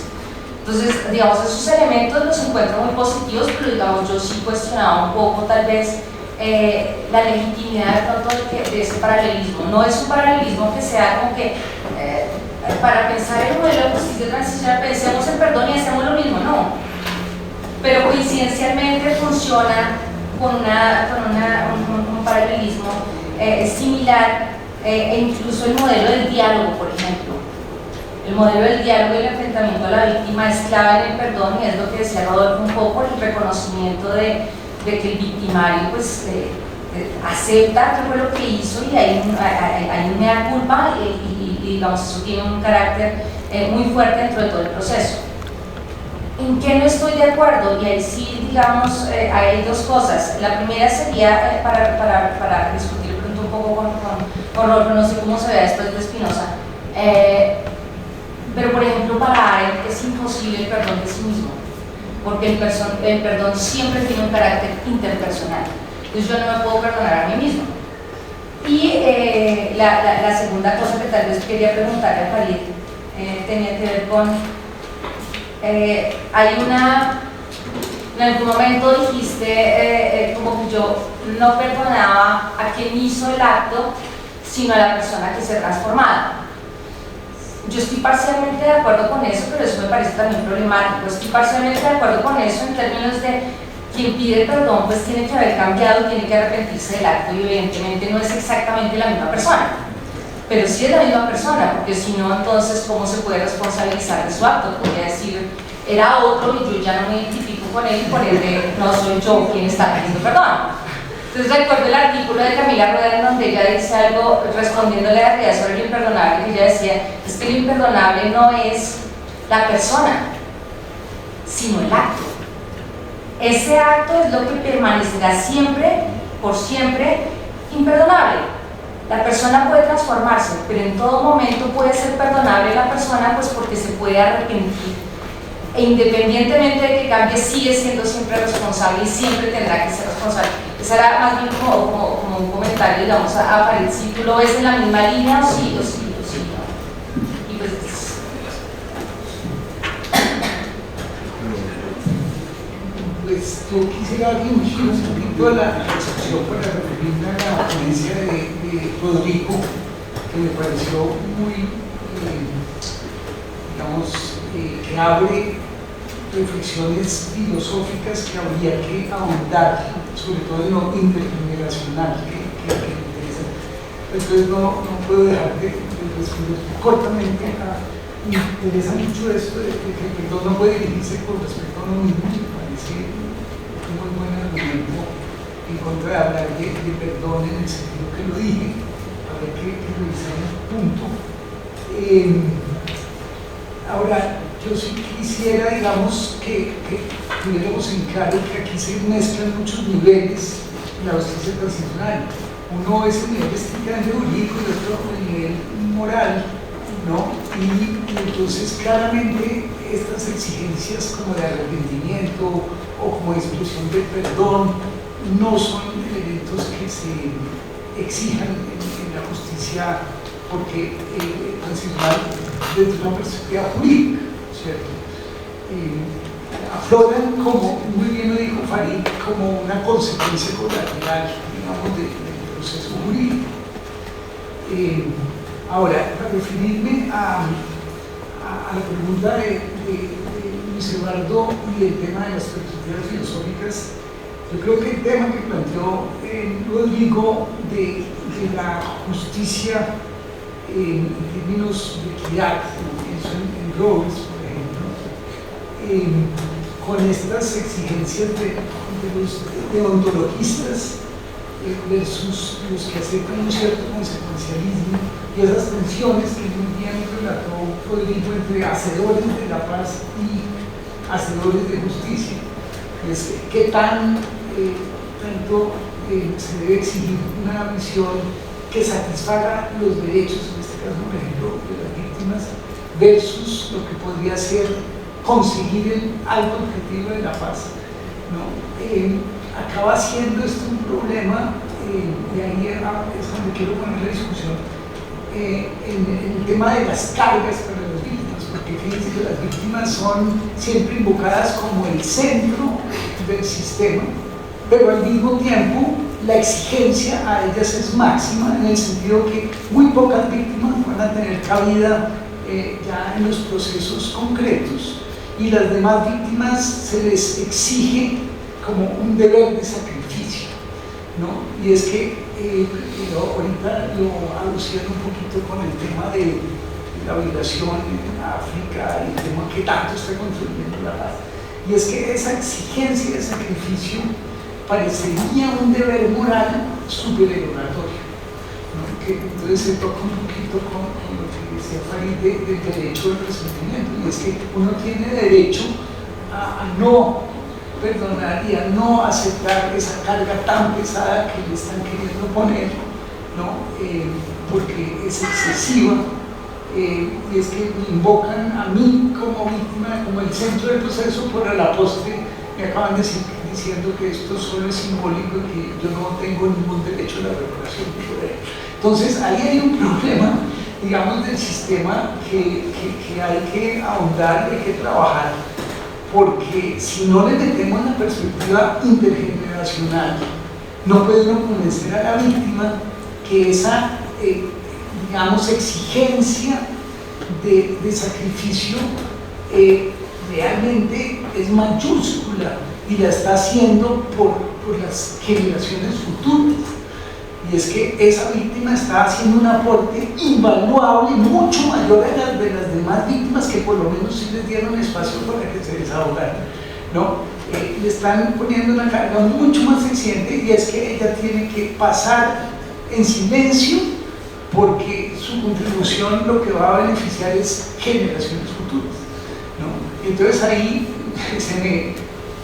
Entonces, digamos, esos elementos los encuentro muy positivos, pero digamos, yo sí cuestionaba un poco tal vez la legitimidad de pronto de ese paralelismo. No es un paralelismo que sea como que para pensar el modelo de justicia transicional pensemos en perdón y hacemos lo mismo, no. Pero coincidencialmente funciona con un paralelismo similar, e incluso el modelo del diálogo, por ejemplo. El modelo del diálogo y el enfrentamiento a la víctima es clave en el perdón, y es lo que decía Rodolfo un poco, el reconocimiento de que el victimario pues, acepta qué fue lo que hizo, y hay una mea culpa, y digamos, eso tiene un carácter muy fuerte dentro de todo el proceso. ¿En qué no estoy de acuerdo? Y ahí sí, digamos, hay dos cosas. La primera sería, para discutir pronto un poco con Rodolfo, no sé cómo se vea después de Spinoza, Pero por ejemplo para él es imposible el perdón de sí mismo, porque el perdón siempre tiene un carácter interpersonal. Entonces yo no me puedo perdonar a mí mismo. Y la segunda cosa que tal vez quería preguntarle a Farid tenía que ver con, hay una, en algún momento dijiste como que yo no perdonaba a quien hizo el acto, sino a la persona que se transformaba. Yo estoy parcialmente de acuerdo con eso, pero eso me parece también problemático. Estoy parcialmente de acuerdo con eso en términos de quien pide perdón, pues tiene que haber cambiado, tiene que arrepentirse del acto y evidentemente no es exactamente la misma persona. Pero sí es la misma persona, porque si no, entonces, ¿cómo se puede responsabilizar de su acto? Podría decir, era otro y yo ya no me identifico con él y por ende no soy yo quien está pidiendo perdón. Entonces recuerdo el artículo de Camila Rueda en donde ella dice algo respondiéndole a Ría sobre lo imperdonable, que ella decía, es que lo imperdonable no es la persona, sino el acto. Ese acto es lo que permanecerá siempre, por siempre, imperdonable. La persona puede transformarse, pero en todo momento puede ser perdonable la persona, pues porque se puede arrepentir. E independientemente de que cambie, sigue siendo siempre responsable y siempre tendrá que ser responsable. Esa era más bien como un comentario, digamos, a Farid, si tú lo ves en la misma línea o sí, o sí, o sí, ¿no? Y pues pues yo quisiera abrir un poquito la excepción para referirme a la ponencia de Rodrigo, que me pareció muy, digamos, que abre reflexiones filosóficas que habría que ahondar, sobre todo en lo intergeneracional que me interesa. Entonces no puedo dejar de responder cortamente me interesa mucho esto de que el perdón no puede dirigirse con respecto a uno mismo. Me parece un muy buen argumento en contra de hablar de perdón en el sentido que lo dije. Habrá que revisar el punto. Ahora, yo sí quisiera, digamos, que tuviéramos en claro que aquí se mezclan muchos niveles en la justicia transicional. Uno es el nivel estrictamente jurídico y otro el nivel moral, ¿no? Y entonces claramente estas exigencias como de arrepentimiento o como expresión de perdón no son elementos que se exijan en la justicia porque transicional desde una perspectiva jurídica, ¿cierto? Afloran, como muy bien lo dijo Farid, como una consecuencia colateral, digamos, del proceso jurídico. Ahora, para referirme a la pregunta de Luis Eduardo y el tema de las perspectivas filosóficas, yo creo que el tema que planteó Rodrigo de la justicia en términos de equidad, pienso en Rawls, por ejemplo, con estas exigencias de los deontologistas versus los que aceptan un cierto consecuencialismo y esas tensiones que muy bien relató Rodrigo entre hacedores de la paz y hacedores de justicia. Es qué tanto se debe exigir una visión que satisfaga los derechos, en este caso, por ejemplo, de las víctimas, versus lo que podría ser conseguir el alto objetivo de la paz, ¿no? Acaba siendo esto un problema, y ahí es donde quiero poner la discusión, en el tema de las cargas para las víctimas, porque fíjense que las víctimas son siempre invocadas como el centro del sistema, pero al mismo tiempo la exigencia a ellas es máxima, en el sentido que muy pocas víctimas van a tener cabida ya en los procesos concretos, y las demás víctimas se les exige como un deber de sacrificio, ¿no? Y es que ahorita lo alucieron un poquito con el tema de la violación en África y el tema que tanto está contribuyendo la paz, y es que esa exigencia de sacrificio parecería un deber moral supererogatorio, ¿no? Que entonces se toca un poquito con lo que decía Farid del derecho al resentimiento, y es que uno tiene derecho a no perdonar y a no aceptar esa carga tan pesada que le están queriendo poner, ¿no? Porque es excesiva y es que me invocan a mí como víctima, como el centro del proceso, por a la postre me acaban de decir, diciendo que esto solo es simbólico y que yo no tengo ningún derecho a la reparación de poder. Entonces ahí hay un problema, digamos, del sistema que hay que ahondar, hay que trabajar, porque si no le metemos la perspectiva intergeneracional, no puede uno convencer a la víctima que esa, digamos, exigencia de sacrificio realmente es mayúscula y la está haciendo por las generaciones futuras. Y es que esa víctima está haciendo un aporte invaluable, mucho mayor a las de las demás víctimas que por lo menos sí les dieron espacio para que se desahogaran, ¿no? Le están poniendo una carga mucho más exigente, y es que ella tiene que pasar en silencio porque su contribución lo que va a beneficiar es generaciones futuras, ¿no? Entonces ahí se me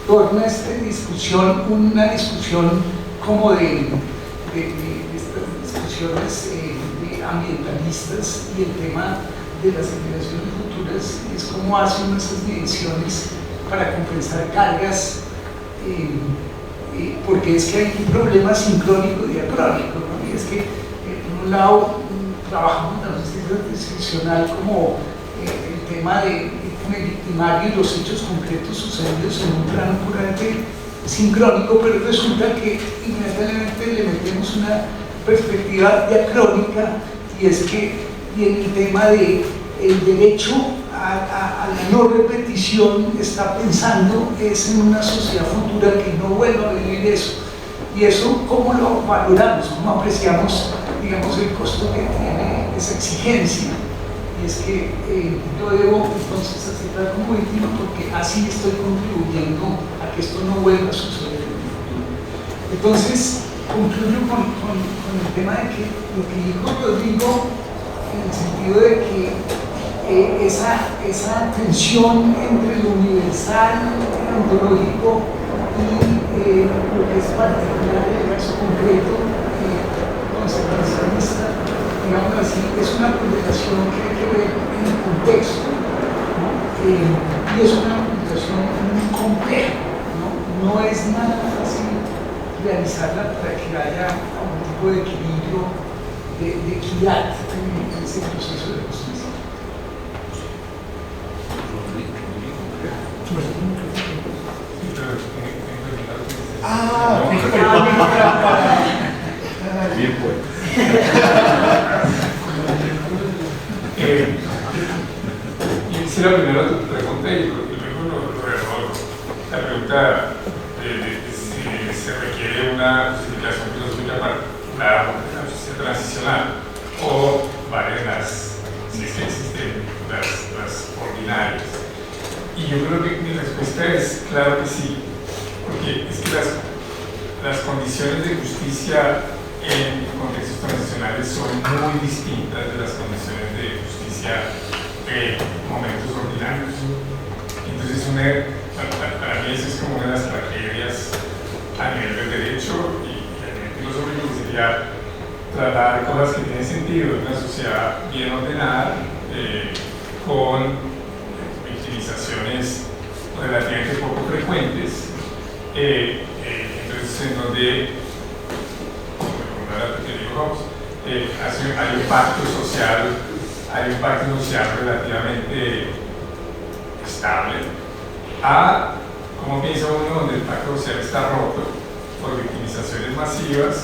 torna esta discusión una discusión como de estas discusiones ambientalistas, y el tema de las generaciones futuras es cómo hace uno esas mediciones para compensar cargas, porque es que hay un problema sincrónico y diacrónico, ¿no? Y es que por un lado trabajamos en la justicia transicional como el tema de el victimario y los hechos concretos sucedidos en un plano puramente sincrónico, pero resulta que inmediatamente le metemos una perspectiva diacrónica, y es que en el tema de el derecho a la no repetición está pensando es en una sociedad futura que no vuelva a vivir eso. Y eso, ¿cómo lo valoramos? ¿Cómo apreciamos, digamos, el costo que tiene esa exigencia? Y es que yo debo entonces aceptar como víctima porque así estoy contribuyendo a que esto no vuelva a suceder en el futuro. Entonces, concluyo con el tema de que lo que dijo Rodrigo, en el sentido de que esa tensión entre lo universal, ontológico, y lo que es particular del caso concreto, conservacionista, digamos así, es una ponderación que hay que ver en el contexto, ¿no? Y es una ponderación muy compleja, no es nada fácil realizarla para que haya algún tipo de equilibrio, de equidad en ese proceso de justicia. Bien, pues. Hiciera primero tu pregunta y luego lo resuelvo. La pregunta de si se requiere una justificación filosófica para la justicia transicional o valen si es que existen las ordinarias. Y yo creo que mi respuesta es claro que sí, porque es que las condiciones de justicia en contextos transicionales son muy distintas de las condiciones de justicia de momentos ordinarios. Entonces, para mí eso es como una de las tragedias a nivel del derecho y a nivel filosófico, que sería trasladar cosas que tienen sentido en una sociedad bien ordenada, con victimizaciones relativamente poco frecuentes, entonces en donde, hay un pacto social relativamente estable, a como piensa uno donde el pacto social está roto por victimizaciones masivas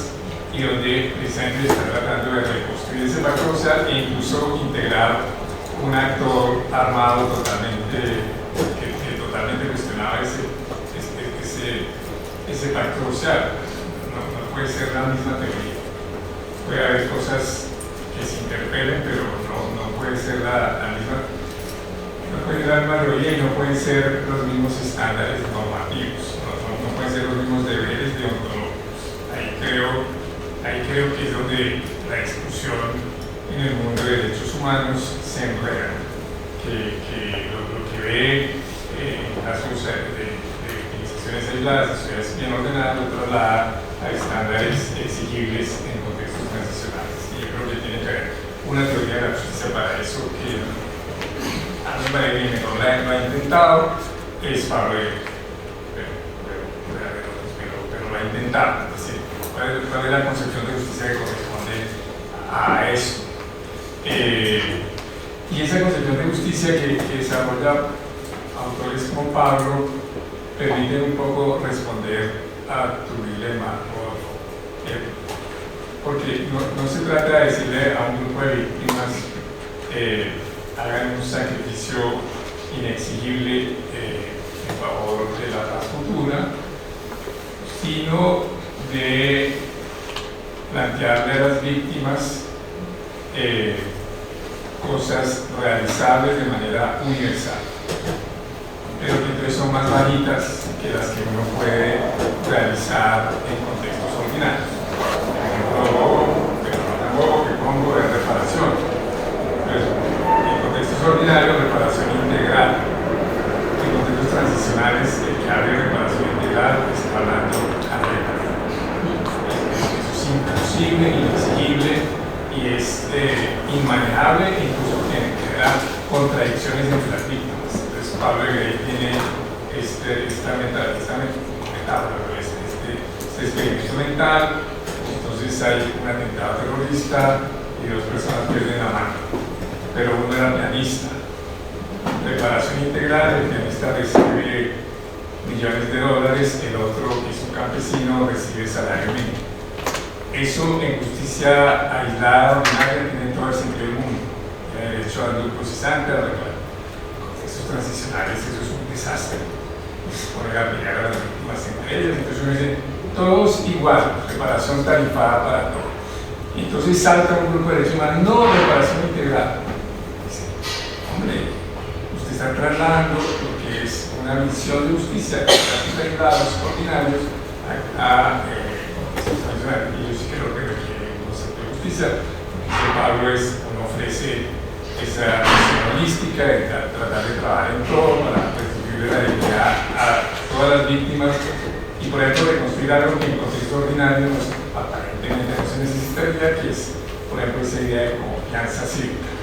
y donde precisamente se está tratando de reconstruir ese pacto social e incluso integrar un actor armado que totalmente cuestionaba ese pacto social. No puede ser la misma teoría. Puede haber cosas que se interpelen, pero no puede ser la misma. No puede ser la misma teoría y no pueden ser los mismos estándares normativos. No pueden ser los mismos deberes deontológicos. Ahí creo que es donde la discusión en el mundo de derechos humanos se enreda, que lo que ve en casos de victimizaciones aisladas, de sociedades bien ordenadas, lo traslada a estándares exigibles en contextos transicionales. Y yo creo que tiene que haber una teoría de la justicia para eso que a mí me parece que no ha intentado, es Pablo pero lo ha intentado. Es decir, ¿cuál es la concepción de justicia que corresponde a eso? Y esa concepción de justicia que desarrolla autores como Pablo permite un poco responder a tu dilema, porque no se trata de decirle a un grupo de víctimas hagan un sacrificio inexigible en favor de la paz futura, sino de plantearle a las víctimas cosas realizables de manera universal, pero que entonces son más bajitas que las que uno puede realizar en contextos ordinarios. Por ejemplo, pero no tan bobo que pongo de reparación. Entonces, en contextos ordinarios, reparación integral. En contextos transicionales, el que hable de reparación integral está hablando a regla. Eso es imposible, inexigible y es inmanejable, incluso genera contradicciones entre las víctimas. Entonces, Pablo Gray tiene esta metáfora, este experimento mental. Entonces hay un atentado terrorista y dos personas pierden la mano, pero uno era pianista. Reparación integral, el pianista recibe millones de dólares, el otro, que es un campesino, recibe salario mínimo. Eso en justicia aislada, ordinaria, tiene todo el sentido del mundo. El derecho al due procesante, a arreglar. En contextos transicionales, eso es un desastre. Se pone a pelear a las víctimas entre ellas, entonces uno dice, todos igual, reparación tarifada para todos. Y entonces salta un grupo de derechos humanos, no, reparación integral. Dice, hombre, usted está trasladando lo que es una visión de justicia de casos aislados, ordinarios, a contextos tradicionales. Y yo sí creo que requiere un concepto de justicia, porque Pablo uno ofrece esa visión holística de tratar de trabajar en todo para restituir la dignidad a todas las víctimas y, por ejemplo, reconstruir algo que en contexto ordinario aparentemente no se necesitaría, que es, por ejemplo, esa idea de confianza cívica.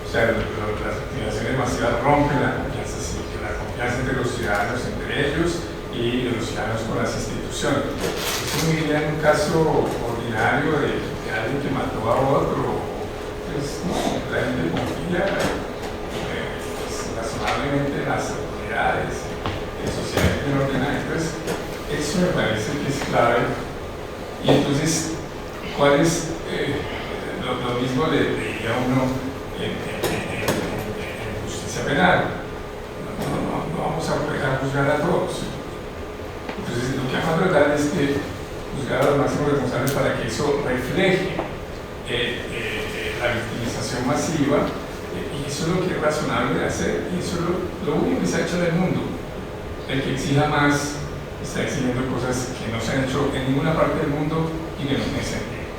O sea, las activaciones masivas rompen la confianza cívica, la confianza entre los ciudadanos, entre ellos y los ciudadanos con las instituciones. Eso no iría en un caso ordinario de alguien que mató a otro. Pues no, la gente confía razonablemente en las autoridades, en sociedades bien ordenadas. Entonces, eso me parece que es clave. Y entonces, ¿cuál es lo mismo le diría uno en justicia penal? No vamos a juzgar a todos. Entonces, lo que vamos a tratar es que juzgar a los máximos responsables para que eso refleje la victimización masiva, y eso es lo que es razonable de hacer, y eso es lo único que se ha hecho en el mundo. El que exija más está exigiendo cosas que no se han hecho en ninguna parte del mundo y que no tienen sentido.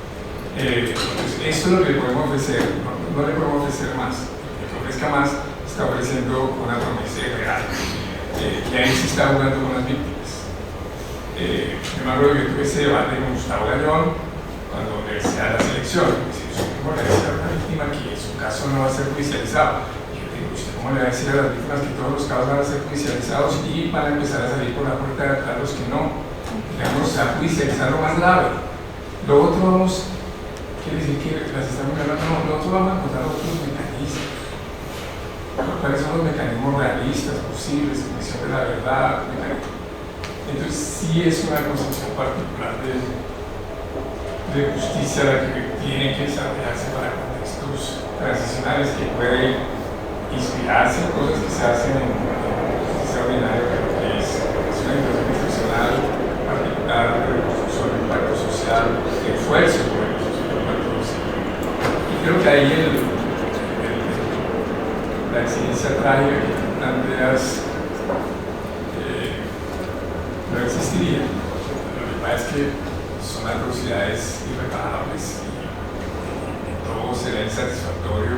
Entonces, esto es lo que le podemos ofrecer, no le podemos ofrecer más. El que ofrezca más está ofreciendo una promesa real, y ahí se está jugando con las víctimas. Yo me acuerdo que tuve ese debate con Gustavo Gallón cuando le decía la selección. ¿Cómo le va a decir a una víctima que su caso no va a ser judicializado? Y yo digo, ¿usted cómo le va a decir a las víctimas que todos los casos van a ser judicializados y van a empezar a salir por la puerta de atrás los que no? Digamos, a judicializar lo más grave. Lo otro quiere decir que las estamos hablando, no, nosotros vamos a encontrar otros mecanismos. ¿Cuáles son los mecanismos realistas, posibles, comisión de la verdad? Entonces, sí es una concepción particular de justicia la que tiene que desarrollarse para contextos transicionales, que puede inspirarse en cosas que se hacen en justicia ordinaria, pero que es una situación excepcional, particular, de reconstrucción del impacto social, de esfuerzo por el reconstrucción del impacto social. Y creo que ahí la exigencia trágica que planteas no existiría. Lo que pasa es que son atrocidades irreparables y todo será insatisfactorio.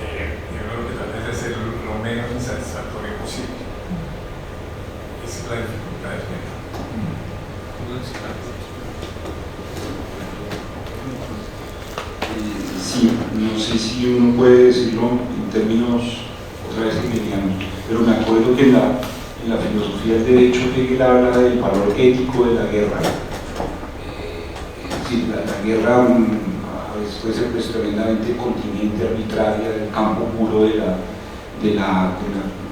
Yo lo que trata es de hacer lo menos insatisfactorio posible. Esa es la dificultad del tema. Sí, no sé si uno puede decirlo en términos otra vez hegelianos, pero me acuerdo que en la filosofía del derecho Hegel habla del valor ético de la guerra. Es decir, la guerra a veces puede ser pues, tremendamente contingente, arbitraria, del campo puro de la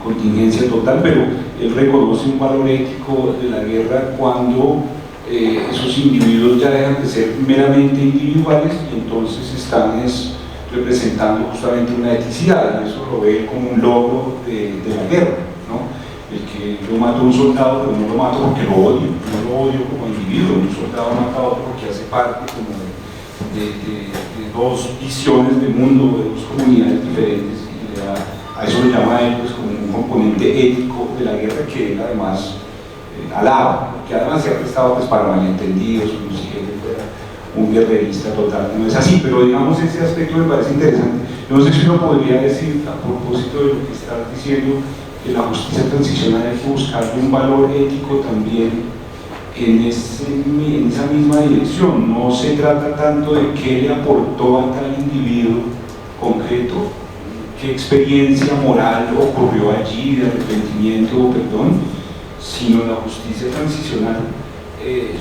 contingencia total, pero él reconoce un valor ético de la guerra cuando esos individuos ya dejan de ser meramente individuales y entonces están representando justamente una eticidad, y eso lo ve como un logro de la guerra, ¿no? El que yo mato a un soldado, pero no lo mato porque lo odio, no lo odio como individuo. Un soldado mata a otro porque hace parte como de dos visiones del mundo, de dos comunidades diferentes, y a eso lo llama él pues, como un componente ético de la guerra que él además alaba, que además se ha prestado pues, para malentendidos, como si él fuera un guerrerista total. No es así, pero digamos ese aspecto me parece interesante. No sé si uno podría decir, a propósito de lo que estás diciendo, que la justicia transicional hay que buscarle un valor ético también en esa misma dirección. No se trata tanto de qué le aportó a tal individuo concreto, qué experiencia moral ocurrió allí de arrepentimiento o perdón, sino la justicia transicional,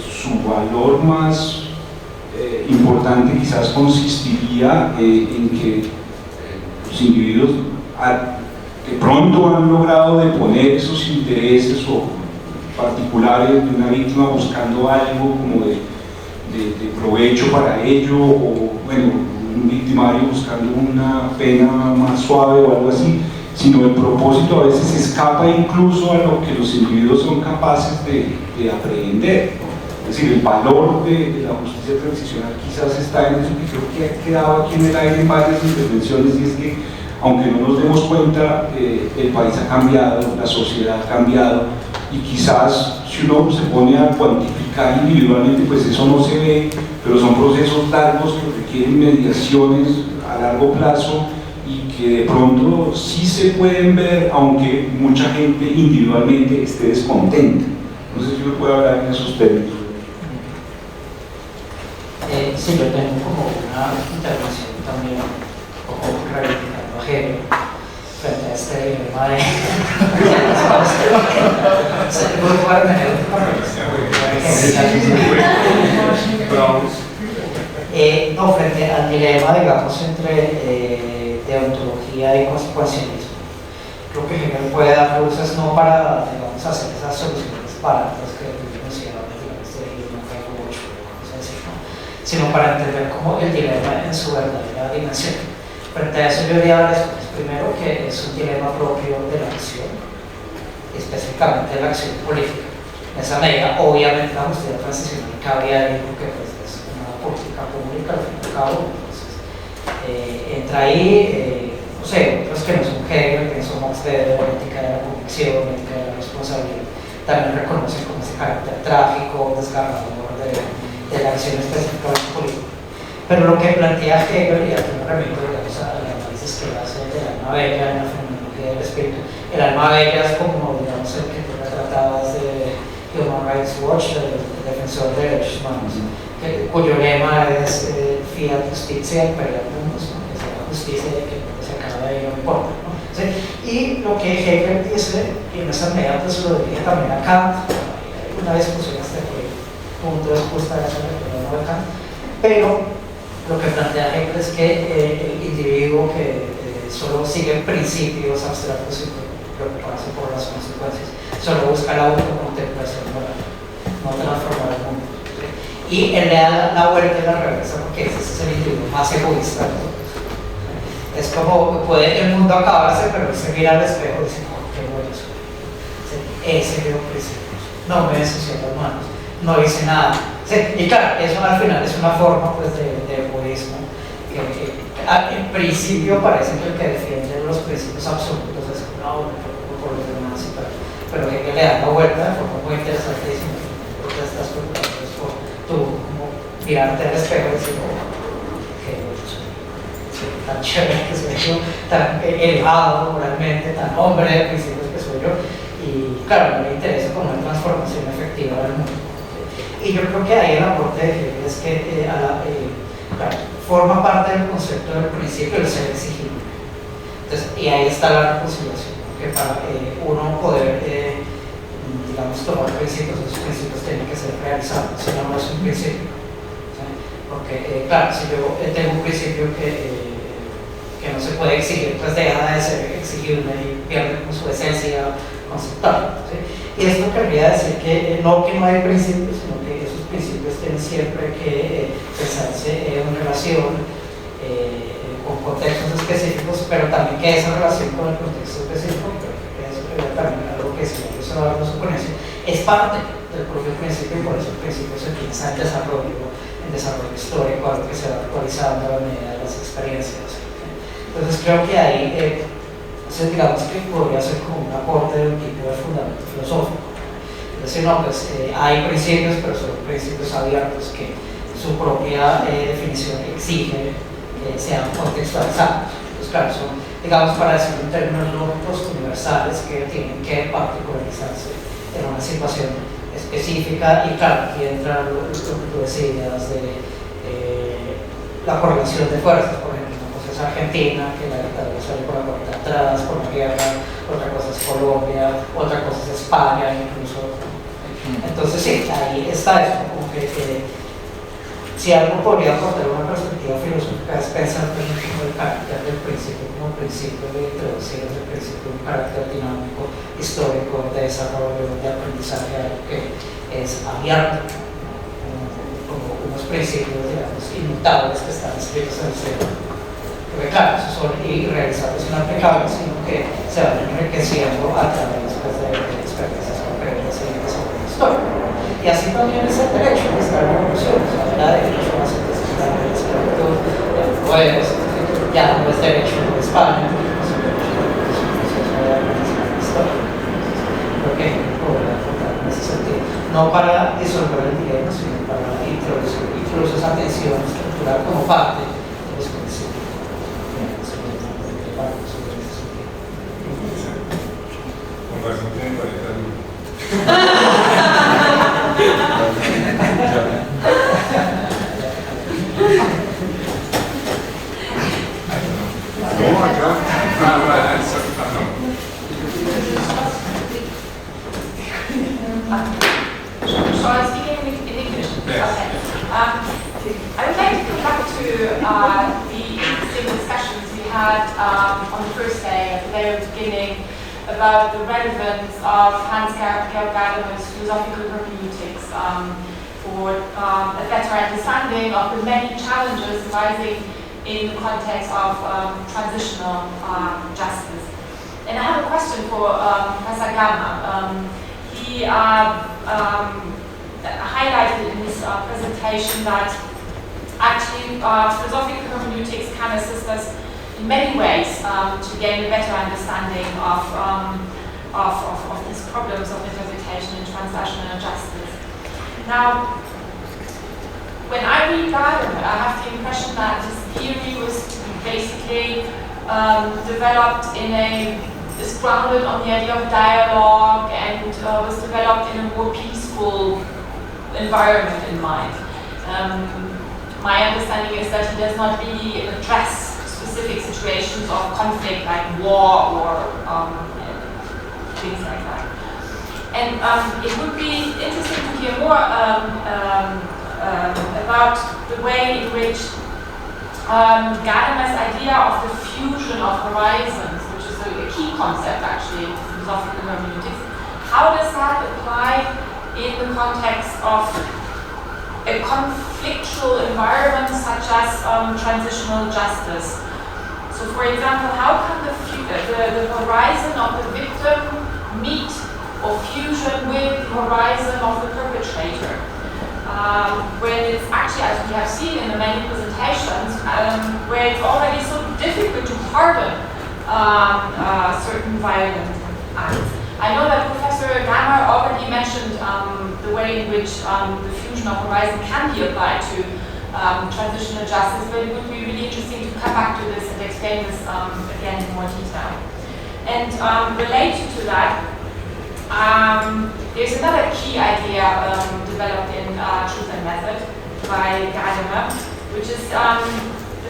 su valor más importante quizás consistiría en que los individuos de pronto han logrado deponer esos intereses o particulares de una víctima buscando algo como de provecho para ello, o bueno, un victimario buscando una pena más suave o algo así, sino el propósito a veces escapa incluso a lo que los individuos son capaces de aprehender, ¿no? Es decir, el valor de la justicia transicional quizás está en eso que creo que ha quedado aquí en el aire en varias intervenciones, y es que aunque no nos demos cuenta, el país ha cambiado, la sociedad ha cambiado, y quizás si uno se pone a cuantificar individualmente, pues eso no se ve, pero son procesos largos que requieren mediaciones a largo plazo y que de pronto sí se pueden ver, aunque mucha gente individualmente esté descontenta. No sé si uno puede hablar en esos términos. Sí, yo tengo como una intervención también, un poco reivindicando a Hegel frente a este dilema de no, frente al dilema, digamos, entre deontología y consecuencialismo. Creo que Hegel puede dar luces no para, digamos, hacer esas soluciones baratas que mencionaba, digamos, de Hilma Feijóo, sino para entender como el dilema en su verdadera dimensión. Frente a eso yo diría varias cosas. Primero, que es un dilema propio de la acción, específicamente de la acción política. En esa medida, obviamente, la justicia transicional cabe ahí porque pues, es una política pública, al fin y al cabo. Entonces, entra ahí, no sé, otros que no son Hegel, que son Max Weber, ética de la convicción, ética de la responsabilidad, también reconocen como ese carácter trágico, desgarrador de la acción específicamente política. Pero lo que plantea Hegel, y aquí me remito al análisis que hace del alma bella en la fenomenología del espíritu, el alma bella es como, digamos, el que tú tratabas de Human Rights Watch, el defensor de derechos humanos, cuyo lema es fiat justitia imperial mundus, ¿no? Que sea la justicia de que se acaba de ir, no importa, ¿no? ¿Sí? Y lo que Hegel dice, y en esa medida pues lo dirige también a Kant, hay una discusión hasta que punto es justa esa lectura de Kant, pero lo que plantea Hegel es que el individuo que solo sigue principios abstractos y preocuparse por las consecuencias, solo busca la autocontemplación moral, no transformar el mundo. ¿Sí? Y él le da la vuelta y la reversa porque ese es el individuo más egoísta de todos. Es como puede el mundo acabarse, pero él se mira al espejo y dice, no, qué bueno soy. ¿Sí? Ese veo principios, no me ensucié las manos, no hice nada. Sí, y claro, eso al final es una forma pues, de egoísmo que en principio parece que el que defiende los principios absolutos es no, me preocupo por los demás y tal, pero que le da la vuelta de forma muy interesante diciendo porque estás preocupado por tú como mirarte al espejo y decir oh, qué bueno soy, tan chévere que soy yo, tan elevado moralmente, tan hombre de principios que soy yo, y claro, me interesa como una transformación efectiva del mundo. Y yo creo que ahí el aporte de Hegel es que claro, forma parte del concepto del principio del ser exigible. Entonces, y ahí está la reconciliación, que para uno poder, digamos, tomar principios, esos principios tienen que ser realizados, si no, no es un principio. ¿Sí? Porque, claro, si yo tengo un principio que no se puede exigir, pues deja de ser exigible y pierde con su esencia conceptual. ¿Sí? Y esto querría decir que no hay principios, sino que esos principios tienen siempre que pensarse en relación con contextos específicos, pero también que esa relación con el contexto específico, que es también algo que si no se va a dar su ponencia, es parte del propio principio, y por eso el principio se piensa en desarrollo histórico, algo que se va actualizando a la medida de las experiencias. Entonces creo que ahí digamos que podría ser como un aporte de un tipo de fundamento filosófico. Es decir, no, pues hay principios, pero son principios abiertos que su propia definición exige que sean contextualizados. Entonces, claro, son, digamos, para decirlo en términos lógicos universales que tienen que particularizarse en una situación específica, y claro, aquí entra lo que tú decías de la correlación de fuerzas, por ejemplo. Es Argentina, que la dictadura sale por la puerta de atrás, por la guerra, otra cosa es Colombia, otra cosa es España incluso. Entonces sí, ahí está eso, como que si algo podría aportar una perspectiva filosófica es pensar en el carácter del principio como principio de introducir el principio, un carácter dinámico, histórico, de desarrollo, de aprendizaje, algo que es abierto, como unos principios, digamos, inmutables que están escritos en el cielo. Porque claro, esos son irrealizables, inaplicables, sino que se van enriqueciendo a través de experiencias concretas y de desarrollo histórico. Y así también es el derecho, es la revolución, o sea, la derecho más específica del espíritu pues ya no es derecho de España, es un derecho de aprendizaje histórico. Creo que podría aportar en ese sentido, no para disolver el dilema, sino para introducir incluso esa tensión estructural como parte de los principios. Con razón tiene 40 años. No, acá. So I'm speaking in English. Okay. I would like to come back to the interesting discussions we had on the first day, at the very beginning, about the relevance of Hans-Georg Gadamer's philosophical hermeneutics for a better understanding of the many challenges arising in the context of transitional justice. And I have a question for Professor Gama. He highlighted in his presentation that actually philosophical hermeneutics can assist us in many ways to gain a better understanding of these problems of interpretation in transnational justice. Now, when I read Gadamer, I have the impression that this theory was basically developed is grounded on the idea of dialogue and was developed in a more peaceful environment in mind. My understanding is that he does not really address specific situations of conflict like war or things like that. And it would be interesting to hear more about the way in which Gadamer's idea of the fusion of horizons, which is a key concept actually in philosophical hermeneutics, how does that apply in the context of a conflictual environment such as transitional justice? So for example, how can the horizon of the victim meet or fusion with the horizon of the perpetrator? When it's actually, as we have seen in the many presentations, where it's already so difficult to pardon certain violent acts. I know that Professor Gadamer already mentioned the way in which the fusion of horizon can be applied to transitional justice, but it would be really interesting to come back to this and explain this again in more detail. And related to that, there's another key idea developed in Truth and Method by Gadamer, which is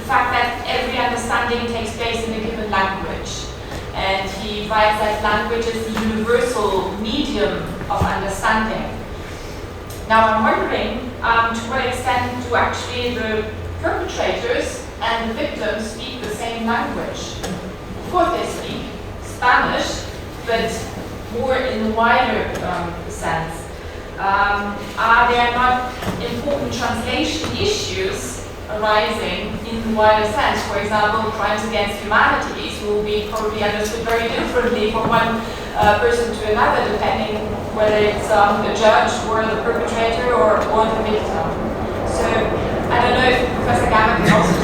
fact that every understanding takes place in a given language. And he writes that language is the universal medium of understanding. Now I'm wondering to what extent do actually the perpetrators and the victims speak the same language? Of course they speak Spanish, but more in the wider sense. Are there not important translation issues arising in the wider sense? For example, crimes against humanities will be probably understood very differently from one person to another, depending whether it's a judge or the perpetrator or the victim. So I don't know if Professor Gamma can also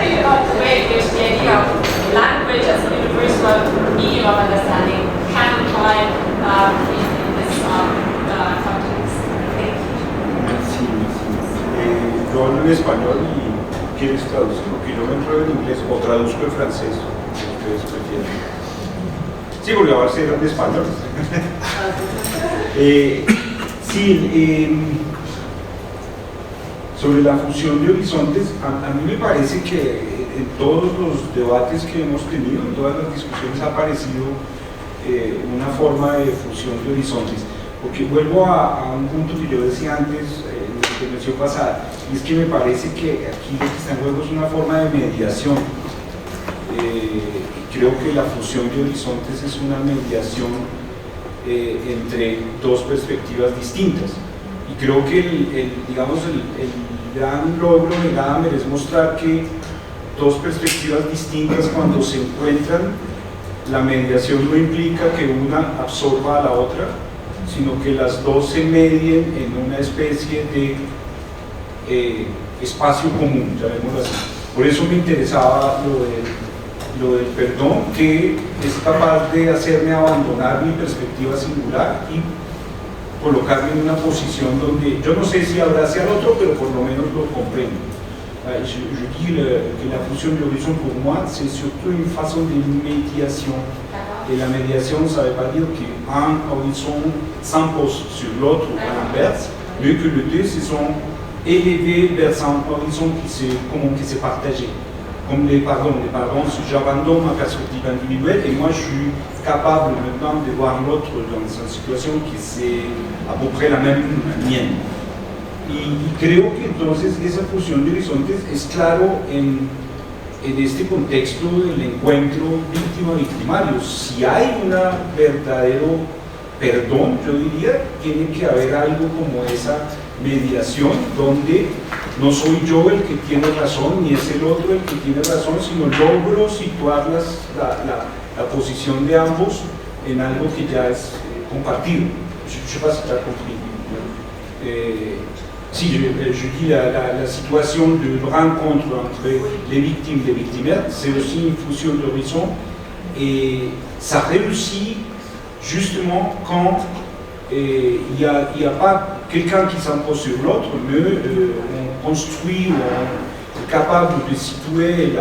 think about the way in which the idea of language as a universal medium of understanding can apply in this context. Thank you. Yo hablo en español y ¿quieres traducir? Porque yo me enrollo en inglés o traduzco en francés, si ustedes prefieren. Sí, porque ahora sí en español. Sobre la fusión de horizontes, a mí me parece que en todos los debates que hemos tenido, en todas las discusiones ha aparecido una forma de fusión de horizontes. Porque vuelvo a un punto que yo decía antes en la intervención pasada, y es que me parece que aquí lo que está en juego es una forma de mediación. Creo que la fusión de horizontes es una mediación entre dos perspectivas distintas. Y creo que el gran logro de Gadamer es mostrar que dos perspectivas distintas, cuando se encuentran, la mediación no implica que una absorba a la otra, sino que las dos se medien en una especie de espacio común, llamémoslo así. Por eso me interesaba lo del perdón, que es capaz de hacerme abandonar mi perspectiva singular y colocarme en una posición donde yo no sé si abrace al otro, pero por lo menos lo comprendo. Je dis que la fusion de l'horizon pour moi, c'est surtout une façon de médiation. Et la médiation, ça ne veut pas dire qu'un horizon s'impose sur l'autre ou à l'inverse, mais que les deux se sont élevés vers un horizon qui s'est partagé. Comme les pardons, j'abandonne ma perspective individuelle et moi je suis capable maintenant de voir l'autre dans une situation qui c'est à peu près la même mienne. Y creo que entonces esa fusión de horizontes es claro en este contexto del encuentro víctima-victimario. Si hay un verdadero perdón, yo diría, tiene que haber algo como esa mediación donde no soy yo el que tiene razón, ni es el otro el que tiene razón, sino logro situar la posición de ambos en algo que ya es compartido. Je ne sais pas si tu as compris. Si je dis la situation de rencontre entre les victimes et les victimaires, c'est aussi une fusion d'horizon et ça réussit justement quand il n'y a pas quelqu'un qui s'impose sur l'autre, mais on construit, on est capable de situer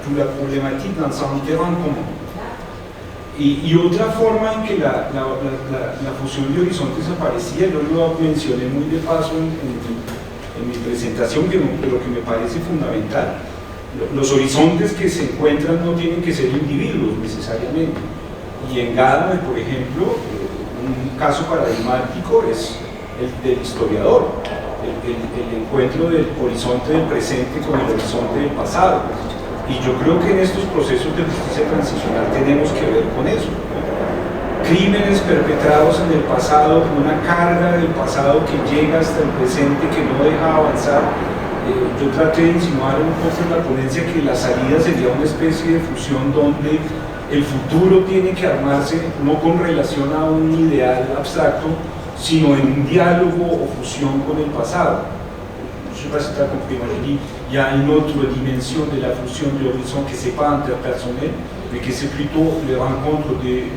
toute la problématique dans un terrain commun. Y otra forma en que la fusión de horizontes aparecía, yo lo mencioné muy de paso en mi presentación, pero que me parece fundamental. Los horizontes que se encuentran no tienen que ser individuos necesariamente. Y en Gadamer, por ejemplo, un caso paradigmático es el del historiador, el encuentro del horizonte del presente con el horizonte del pasado. Y yo creo que en estos procesos de justicia transicional tenemos que ver con eso. Crímenes perpetrados en el pasado, una carga del pasado que llega hasta el presente, que no deja avanzar. Yo traté de insinuar un poco en la ponencia que la salida sería una especie de fusión donde el futuro tiene que armarse no con relación a un ideal abstracto, sino en un diálogo o fusión con el pasado. Je ne sais pas si tu as compris, moi je dis il y a une autre dimension de la fusion de l'horizon qui n'est pas interpersonnelle, mais que c'est plutôt les rencontres du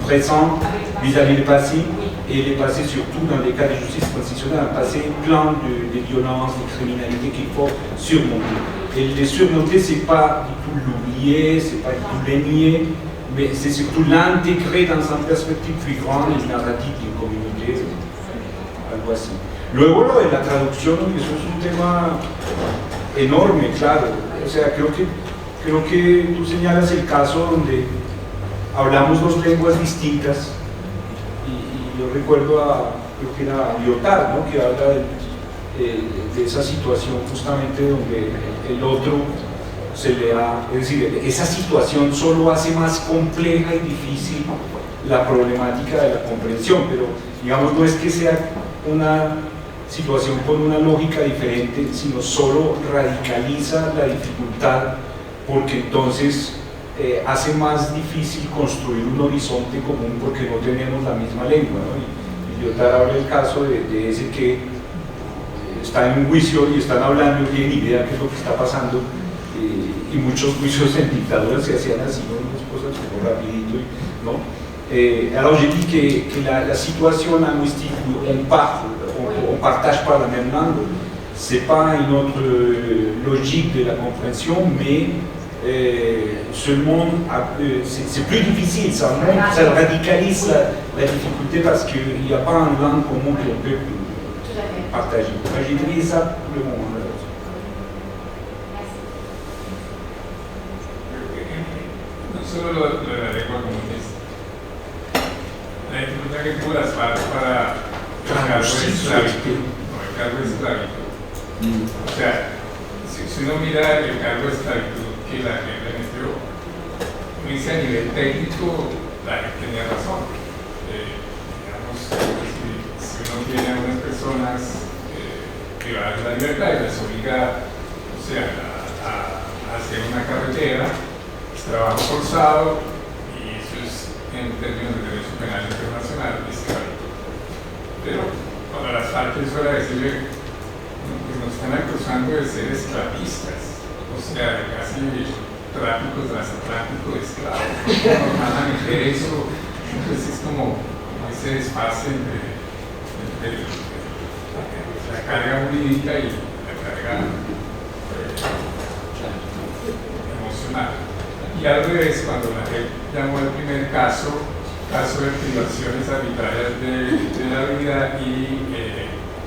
présent vis-à-vis du passé, et le passé surtout dans les cas de justice transitionnelle, un passé plein de violence, de criminalité qu'il faut surmonter. Et le surmonter, c'est pas du tout l'oublier, c'est pas du tout le nier, mais c'est surtout l'intégrer dans une perspective plus grande et narrative d'une communauté, algo así. Luego lo de la traducción, eso es un tema enorme, claro. o sea, creo que tú señalas el caso donde hablamos dos lenguas distintas y yo recuerdo creo que era Lyotard, ¿no? Que habla de esa situación justamente donde el otro se le da, es decir, esa situación solo hace más compleja y difícil la problemática de la comprensión, pero digamos no es que sea una situación con una lógica diferente, sino solo radicaliza la dificultad porque entonces hace más difícil construir un horizonte común porque no tenemos la misma lengua, ¿no? Y Lyotard habla el caso de ese que está en un juicio y están hablando y no tienen idea qué es lo que está pasando, y muchos juicios en dictaduras se hacían así, ¿no? Unas cosas como rapidito, ¿no? Alors j'ai dit que la situation linguistique, on partage pas la même langue, c'est pas une autre logique de la compréhension, mais seulement c'est plus difficile, ça radicalise la difficulté parce qu'il n'y a pas une langue commune qu'on peut partager. J'ai dit ça pour le moment. No solo lo de la lengua común, es la dificultad que tuvo las FARC para el cargo de esclavitud. El cargo de esclavitud. O sea, si uno mira el cargo de esclavitud que la gente metió, uno dice a nivel técnico, la gente tenía razón. Digamos, si uno tiene a unas personas privadas de la libertad y las obliga, o sea, a hacer una carretera, trabajo forzado, y eso es en términos de derecho penal internacional esclavitud. Pero cuando las FARC es hora de decirle, pues nos están acusando de ser esclavistas, o sea, de casi tráfico transatlántico de esclavos, nos van a meter eso, entonces es como ese desfase entre la carga jurídica y la carga emocional. Y al revés, cuando la JEP llamó el primer caso de privaciones arbitrarias de la vida y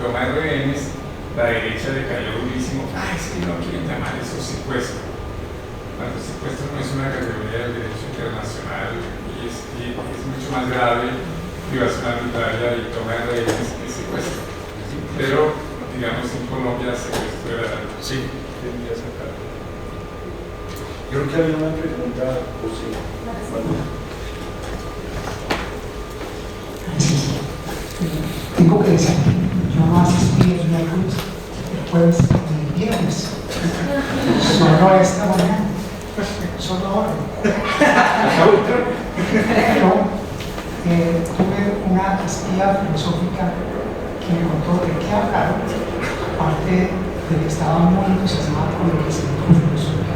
toma de rehenes, la derecha le cayó durísimo. Es que no quieren llamar eso secuestro. Cuando el secuestro no es una categoría del derecho internacional y es mucho más grave privación arbitraria y toma de rehenes que secuestro. Pero, digamos, en Colombia secuestro era... Sí, tendría sacar. Yo creo que había una pregunta, José. Tengo que decir, yo no asistí el miércoles, el jueves y el viernes. Solo esta mañana. Solo ahora. Pero tuve una espía filosófica que me contó de qué hablaron, aparte de que estaba muy entusiasmada con lo que se dijo filosófica.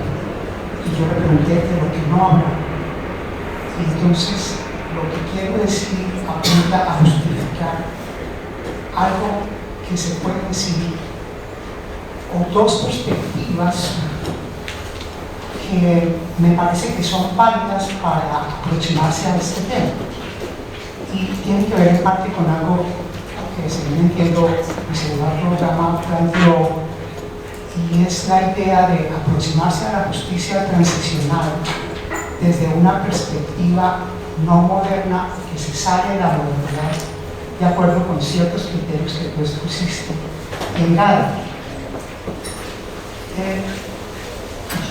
Y yo le pregunté de lo que no habla. Y entonces lo que quiero decir apunta a justificar algo que se puede decir, o dos perspectivas que me parece que son válidas para aproximarse a este tema. Y tiene que ver en parte con algo que según entiendo mi segundo programa planteó, y es la idea de aproximarse a la justicia transicional desde una perspectiva no moderna que se sale de la modernidad de acuerdo con ciertos criterios que tú expusiste en Gada.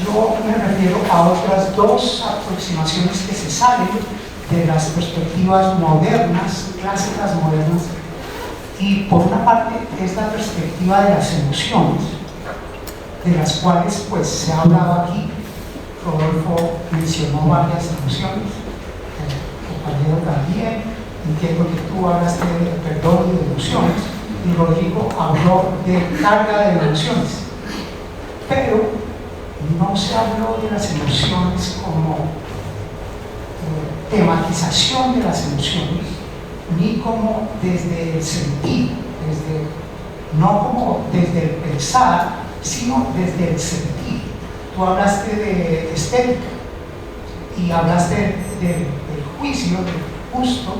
Yo me refiero a otras dos aproximaciones que se salen de las perspectivas modernas, clásicas modernas, y por una parte es la perspectiva de las emociones, de las cuales pues se ha hablado aquí. Rodolfo mencionó varias emociones, el compañero también, entiendo que tú hablaste de perdón y de emociones, y Rodrigo habló de carga de emociones, pero no se habló de las emociones como tematización de las emociones, ni como desde el sentir, no como desde el pensar, sino desde el sentir. Tú hablaste de estética y hablaste del juicio, del gusto,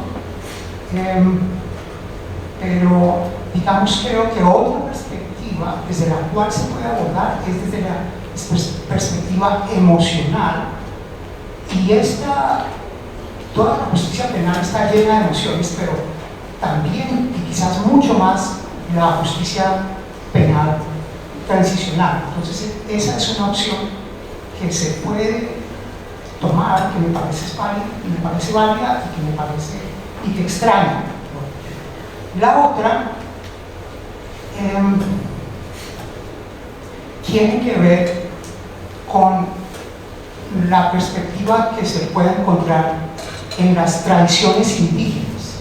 pero digamos creo que otra perspectiva desde la cual se puede abordar es desde la es perspectiva emocional, y toda la justicia penal está llena de emociones, pero también, y quizás mucho más, la justicia penal transicional. Entonces, esa es una opción que se puede tomar, que me parece válida y que extraña. La otra tiene que ver con la perspectiva que se puede encontrar en las tradiciones indígenas,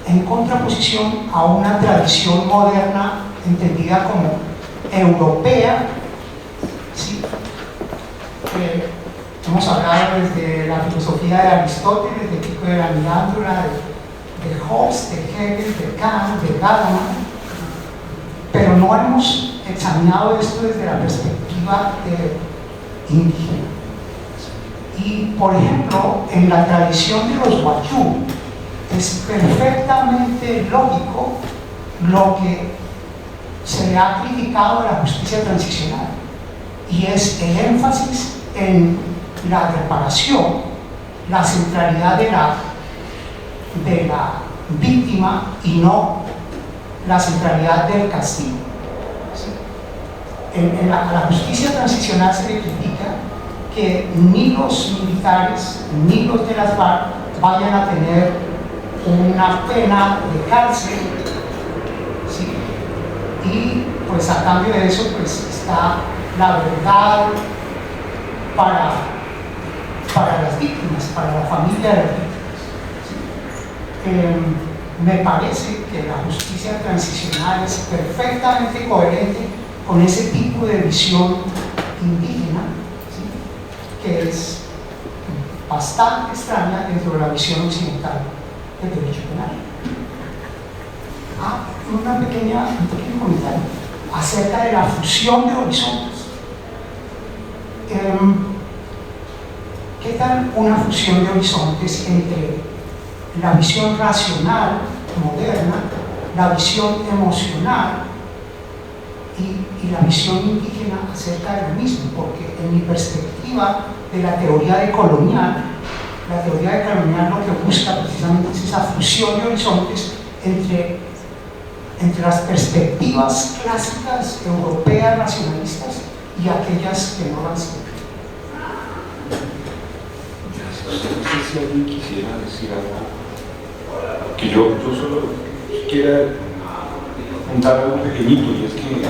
en contraposición a una tradición moderna entendida como europea, ¿sí? Hemos hablado desde la filosofía de Aristóteles, de Pico de la Mirándula, de Hobbes, de Hegel, de Kant, de Gadamer, pero no hemos examinado esto desde la perspectiva indígena. Y, por ejemplo, en la tradición de los Wayuu, es perfectamente lógico lo que se le ha criticado a la justicia transicional, y es el énfasis en la reparación, la centralidad de la víctima y no la centralidad del castigo. ¿Sí? A la justicia transicional se le critica que ni los militares ni los de las FARC vayan a tener una pena de cárcel, ¿sí? Y pues a cambio de eso pues está la verdad para las víctimas, para la familia de las víctimas, ¿sí? Me parece que la justicia transicional es perfectamente coherente con ese tipo de visión indígena, ¿sí? Que es bastante extraña dentro de la visión occidental del derecho penal. Un pequeño comentario acerca de la fusión de horizontes. ¿Qué tal una fusión de horizontes entre la visión racional moderna, la visión emocional y la visión indígena acerca de lo mismo? Porque en mi perspectiva de la teoría decolonial, lo que busca precisamente es esa fusión de horizontes entre las perspectivas clásicas europeas racionalistas y aquellas que no lo han sido. No sé si alguien quisiera decir algo, que yo solo quiera contar algo pequeñito, y es que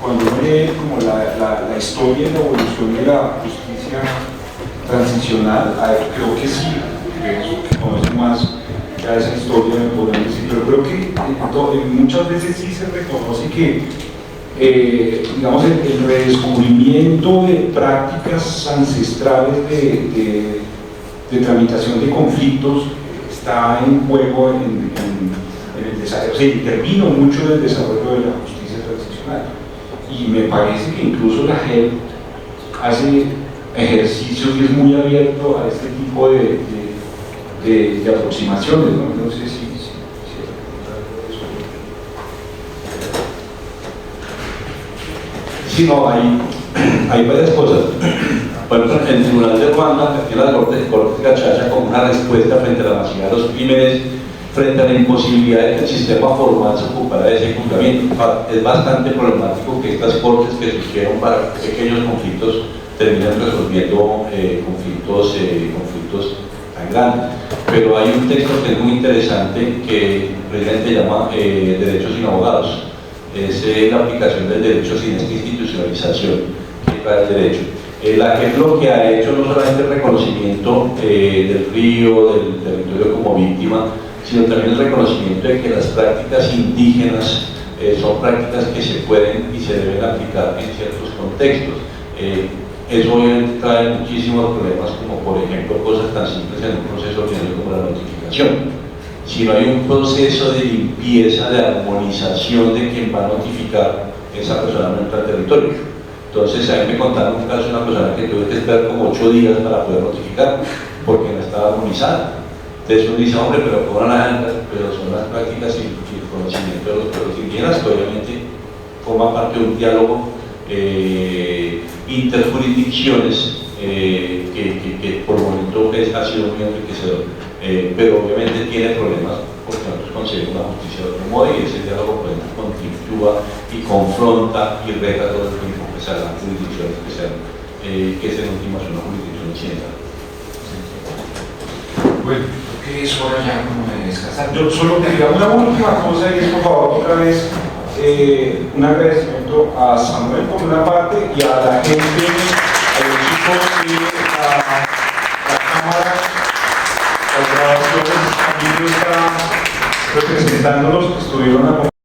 cuando uno lee como la historia y la evolución de la justicia transicional, creo que sí, que conoce más ya esa historia, me podrían decir, pero creo que muchas veces sí se reconoce que digamos, el redescubrimiento de prácticas ancestrales de tramitación de conflictos está en juego en el desarrollo, se intervino mucho en el desarrollo de la justicia transicional, y me parece que incluso la JEP hace ejercicios y es muy abierto a este tipo de aproximaciones, ¿no? No sé si Sí, no, hay varias cosas. Por ejemplo, el Tribunal de Ruanda tiene la Corte de Gachacha como una respuesta frente a la masividad de los crímenes, frente a la imposibilidad de que el sistema formal se ocupara de ese juzgamiento. Es bastante problemático que estas cortes que surgieron para pequeños conflictos terminen resolviendo conflictos tan grandes. Pero hay un texto que es muy interesante que precisamente llama Derechos sin abogados. Es la aplicación del derecho sin esta institucionalización que trae el derecho. La JEP lo que ha hecho no solamente el reconocimiento del río, del territorio como víctima, sino también el reconocimiento de que las prácticas indígenas son prácticas que se pueden y se deben aplicar en ciertos contextos. Eso obviamente trae muchísimos problemas, como por ejemplo cosas tan simples en un proceso ordinario como la notificación. Si no hay un proceso de limpieza, de armonización de quien va a notificar, esa persona no entra al territorio. Entonces, a mí me contaron un caso de una persona que tuve que esperar como 8 días para poder notificar, porque no estaba armonizada. Entonces uno dice, hombre, pero ¿cómo la pero son las prácticas y el conocimiento de los pueblos indígenas que obviamente forma parte de un diálogo interjurisdicciones que por el momento ha sido muy enriquecedor, pero obviamente tiene problemas porque nosotros conseguimos la justicia de otro modo y ese diálogo pues, conflictúa y confronta y reta todo el tiempo que sea la jurisdicción que es en últimas una jurisdicción occidental. Bueno, creo que es hora ya como de descansar. Yo solo quería una última cosa y es por favor otra vez un agradecimiento a Samuel por una parte y a la gente, a los chicos y a la cámara, a los trabajadores, también está representándolos que estuvieron acompañando.